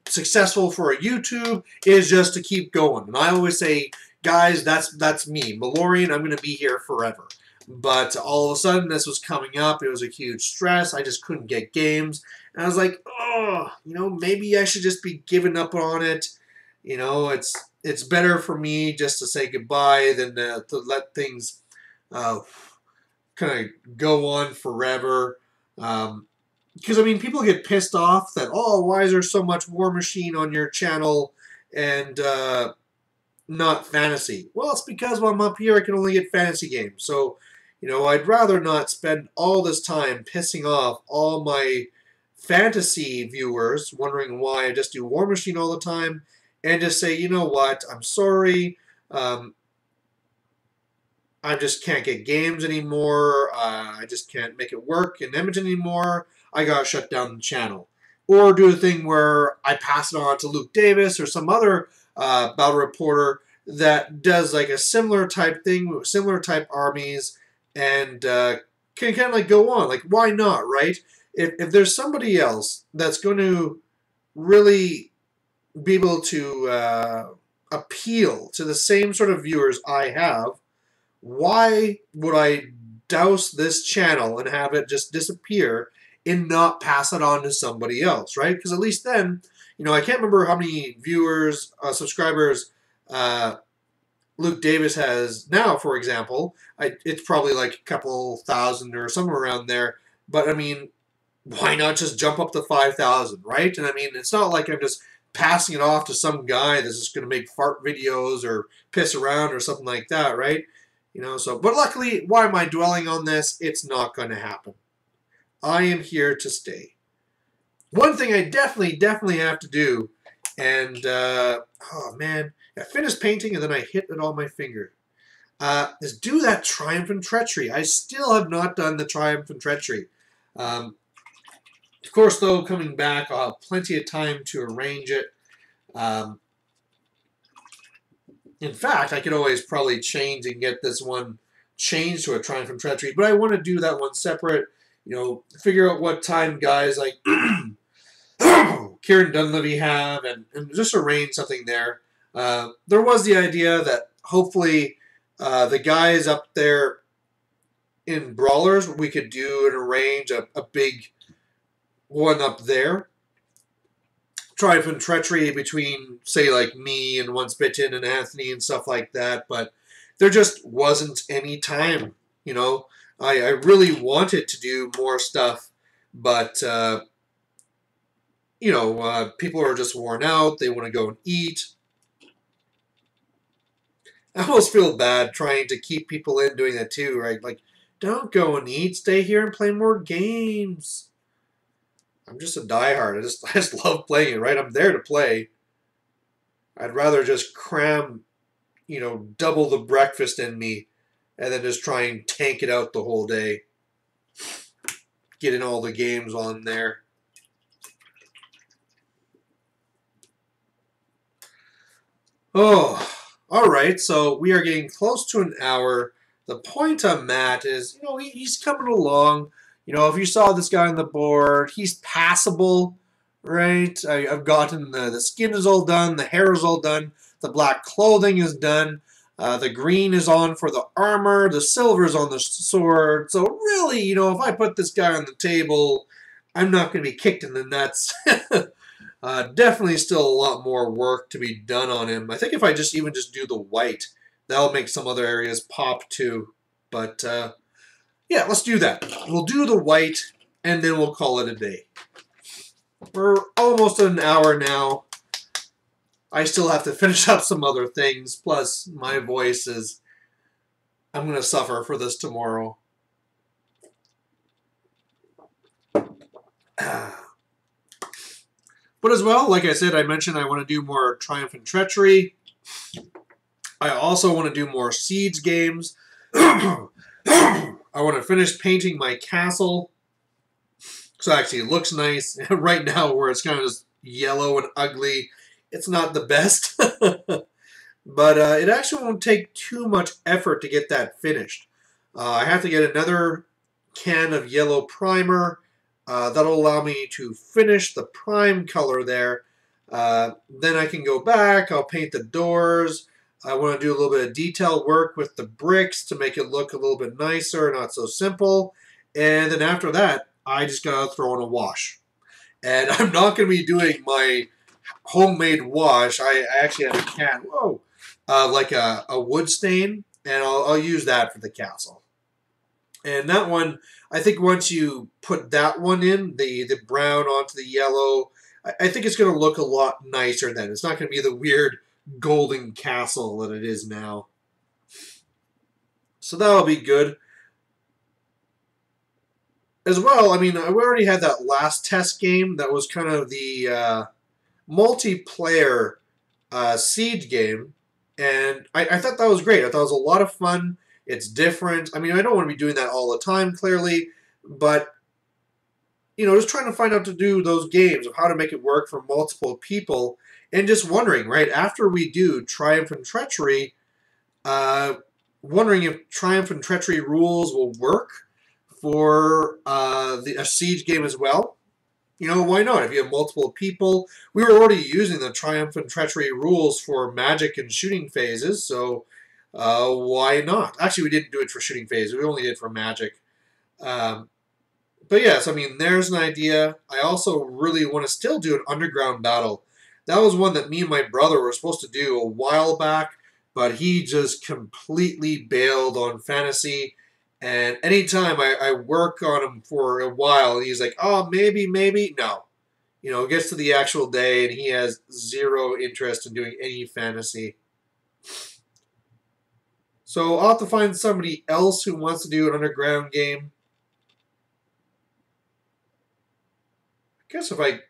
successful for a YouTube is just to keep going. And I always say, guys, that's me. Malorian, I'm going to be here forever. But all of a sudden, this was coming up. It was a huge stress. I just couldn't get games. And I was like, oh, you know, maybe I should just be giving up on it. You know, it's better for me just to say goodbye than to let things kind of go on forever. Because, I mean, people get pissed off that, oh, why is there so much War Machine on your channel and not fantasy? Well, it's because when I'm up here, I can only get fantasy games. So, you know, I'd rather not spend all this time pissing off all my fantasy viewers wondering why I just do War Machine all the time, and just say, you know what, I'm sorry, I just can't get games anymore, I just can't make it work in Edmonton anymore, I gotta shut down the channel. Or do a thing where I pass it on to Luke Davis or some other battle reporter that does like a similar type thing, similar type armies, and can kind of like go on. Like, why not, right? If there's somebody else that's going to really be able to appeal to the same sort of viewers I have, why would I douse this channel and have it just disappear and not pass it on to somebody else, right? Because at least then, you know, I can't remember how many viewers, subscribers Luke Davis has now, for example. It's probably like a couple thousand or somewhere around there. But, I mean, why not just jump up to 5,000, right? And, I mean, it's not like I'm just passing it off to some guy that's just going to make fart videos or piss around or something like that, right? You know, so, but luckily, why am I dwelling on this? It's not going to happen. I am here to stay. One thing I definitely have to do, and, oh man, I finished painting and then I hit it on my finger, is do that Triumph and Treachery. I still have not done the Triumph and Treachery. Of course, though, coming back, I'll have plenty of time to arrange it. In fact, I could always probably change and get this one changed to a Triumph and Treachery, but I want to do that one separate. You know, figure out what time guys like Kieran Dunleavy have, and just arrange something there. There was the idea that hopefully the guys up there in Brawlers, we could do and arrange a big one up there. Triumph and treachery between, say, like me and Once Bitten and Anthony and stuff like that, but there just wasn't any time. You know, I really wanted to do more stuff, but people are just worn out. They want to go and eat. I almost feel bad trying to keep people in doing that too, right? Like, don't go and eat. Stay here and play more games. I'm just a diehard. I just love playing it, right? I'm there to play. I'd rather just cram, double the breakfast in me and then just try and tank it out the whole day. Getting all the games on there. Oh, all right. So we are getting close to an hour. The point I'm at is, he's coming along. If you saw this guy on the board, he's passable, right? I've gotten the skin is all done, the hair is all done, the black clothing is done, the green is on for the armor, the silver is on the sword. So really, if I put this guy on the table, I'm not going to be kicked in the nuts. Definitely still a lot more work to be done on him. I think if I just do the white, that'll make some other areas pop too. But yeah, let's do that. We'll do the white, and then we'll call it a day. We're almost at an hour now. I still have to finish up some other things. Plus, my voice is... I'm going to suffer for this tomorrow. But as well, like I said, I mentioned I want to do more Triumph and Treachery. I also want to do more Siege games. I want to finish painting my castle. So actually it looks nice. Right now where it's kind of just yellow and ugly, it's not the best. But it actually won't take too much effort to get that finished. I have to get another can of yellow primer. That'll allow me to finish the prime color there. Then I can go back. I'll paint the doors. I want to do a little bit of detail work with the bricks to make it look a little bit nicer, not so simple. And then after that, I just got to throw in a wash. And I'm not going to be doing my homemade wash. I actually have a can, like a wood stain, and I'll use that for the castle. And that one, I think once you put that one in, the brown onto the yellow, I think it's going to look a lot nicer then. It's not going to be the weird golden castle that it is now. So that'll be good. As well, I mean, we already had that last test game that was kind of the multiplayer Siege game. And I thought that was great. I thought it was a lot of fun. It's different. I mean, I don't want to be doing that all the time, clearly. But, just trying to find out to do those games of how to make it work for multiple people. And just wondering, right, after we do Triumph and Treachery, wondering if Triumph and Treachery rules will work for a Siege game as well. Why not? If you have multiple people, we were already using the Triumph and Treachery rules for magic and shooting phases, so why not? Actually, we didn't do it for shooting phases. We only did it for magic. But yes, I mean, there's an idea. I also really want to still do an underground battle. That was one that me and my brother were supposed to do a while back, but he just completely bailed on fantasy. And anytime I work on him for a while, he's like, oh, maybe, no. It gets to the actual day, and he has zero interest in doing any fantasy. So I'll have to find somebody else who wants to do an underground game. I guess I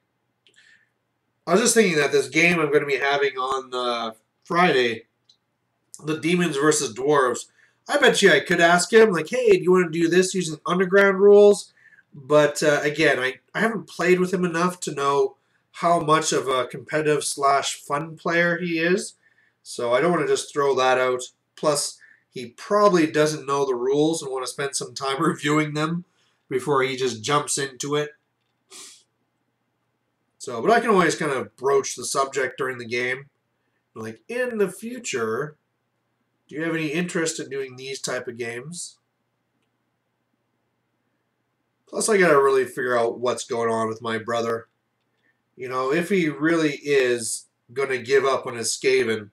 was just thinking that this game I'm going to be having on Friday, the Demons versus Dwarves, I bet you I could ask him, like, hey, do you want to do this using underground rules? But again, I haven't played with him enough to know how much of a competitive / fun player he is. So I don't want to just throw that out. Plus, he probably doesn't know the rules and want to spend some time reviewing them before he just jumps into it. So, but I can always kind of broach the subject during the game. Like, in the future, do you have any interest in doing these type of games? Plus, I gotta really figure out what's going on with my brother. You know, if he really is gonna give up on his Skaven,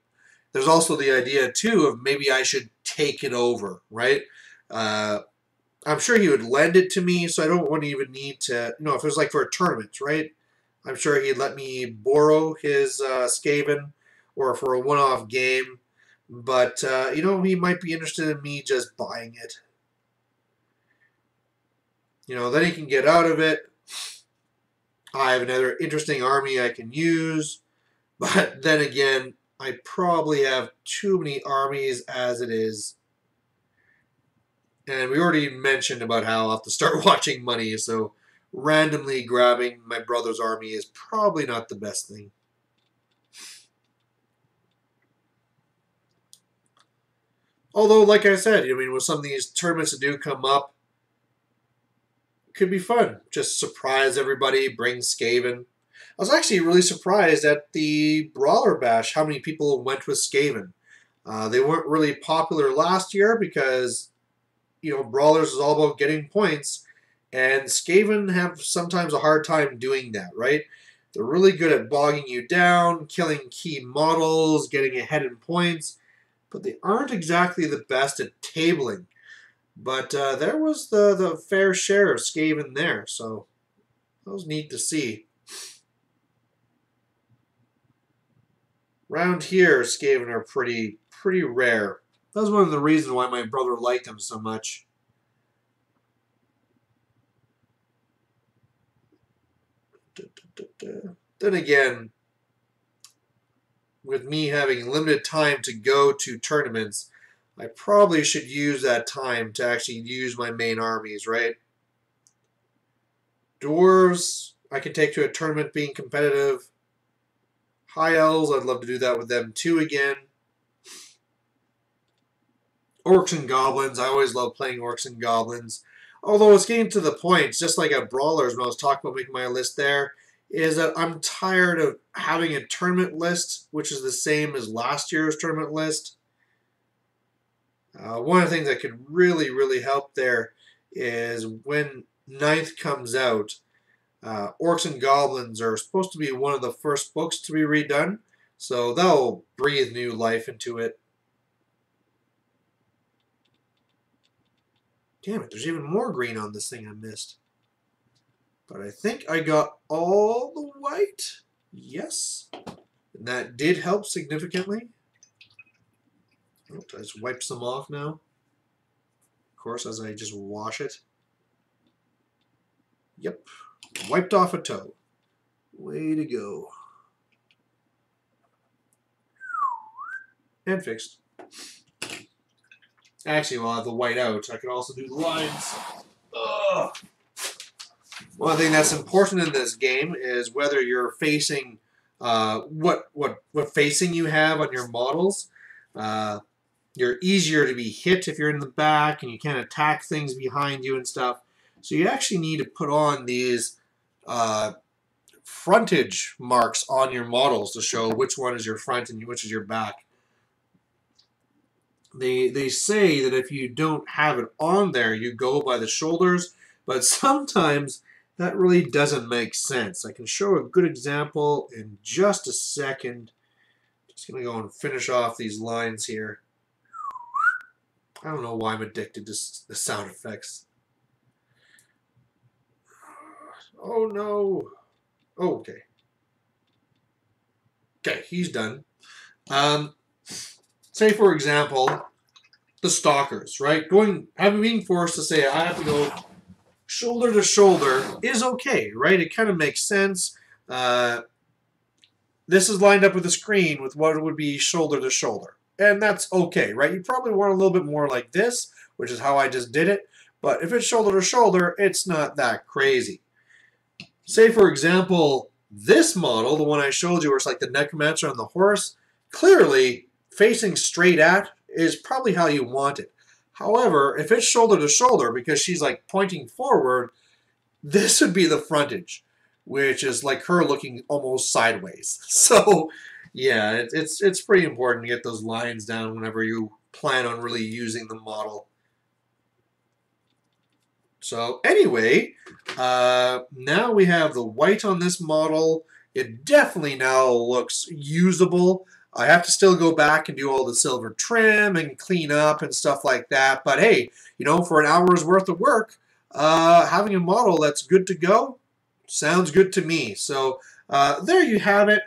there's also the idea too of maybe I should take it over, right? Uh, I'm sure he would lend it to me, so I don't want to even need to. You know, if it was like for a tournament, right? I'm sure he'd let me borrow his Skaven or for a one-off game. But you know, he might be interested in me just buying it. You know, then he can get out of it. I have another interesting army I can use. But then again, I probably have too many armies as it is. And we already mentioned about how I'll have to start watching money, so randomly grabbing my brother's army is probably not the best thing. Although, like I said, I mean, with some of these tournaments that do come up, it could be fun. Just surprise everybody, bring Skaven. I was actually really surprised at the Brawler Bash how many people went with Skaven. They weren't really popular last year because, you know, Brawlers is all about getting points, and Skaven have sometimes a hard time doing that, right? They're really good at bogging you down, killing key models, getting ahead in points, but they aren't exactly the best at tabling. But there was the fair share of Skaven there, so that was neat to see. Around here, Skaven are pretty rare. That was one of the reasons why my brother liked them so much. Then again, with me having limited time to go to tournaments, I probably should use that time to actually use my main armies, right? Dwarves, I can take to a tournament being competitive. High Elves, I'd love to do that with them too again. Orcs and Goblins, I always love playing Orcs and Goblins. Although it's getting to the point, just like at Brawlers when I was talking about making my list there, is that I'm tired of having a tournament list, which is the same as last year's tournament list. One of the things that could really help there is when Ninth comes out, Orcs and Goblins are supposed to be one of the first books to be redone, so that'll breathe new life into it. Damn it, there's even more green on this thing I missed. But I think I got all the white. Yes. And that did help significantly. Oh, I just wipe some off now. Of course, as I just wash it. Yep. Wiped off a toe. Way to go. And fixed. Actually, while I have the white out, I can also do the lines. Ugh. One thing that's important in this game is whether you're facing what facing you have on your models. You're easier to be hit if you're in the back and you can't attack things behind you and stuff. So you actually need to put on these frontage marks on your models to show which one is your front and which is your back. They say that if you don't have it on there, you go by the shoulders, but sometimes that really doesn't make sense. I can show a good example in just a second. Just going to go and finish off these lines here. I don't know why I'm addicted to the sound effects. Oh no. Oh, okay. Okay, he's done. Say, for example, the stalkers, right? Being forced to say I have to go shoulder to shoulder is okay, right? It kind of makes sense. This is lined up with the screen with what would be shoulder to shoulder. And that's okay, right? You probably want a little bit more like this, which is how I just did it. But if it's shoulder to shoulder, it's not that crazy. Say, for example, this model, the one I showed you where it's like the necromancer on the horse, clearly facing straight at is probably how you want it. However, if it's shoulder to shoulder because she's like pointing forward, this would be the frontage, which is like her looking almost sideways. So, yeah, it's pretty important to get those lines down whenever you plan on really using the model. So anyway, now we have the white on this model. It definitely now looks usable. I have to still go back and do all the silver trim and clean up and stuff like that. But hey, you know, for an hour's worth of work, having a model that's good to go sounds good to me. So there you have it.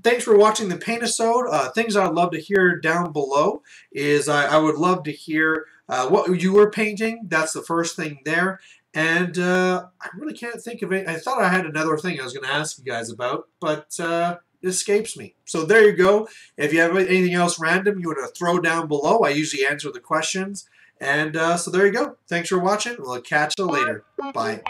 Thanks for watching the Paintisode. Things I'd love to hear down below is I would love to hear what you were painting. That's the first thing there. And I really can't think of it. I thought I had another thing I was going to ask you guys about, but it escapes me. So there you go. If you have anything else random you want to throw down below, I usually answer the questions. And so there you go. Thanks for watching. We'll catch you later. Bye.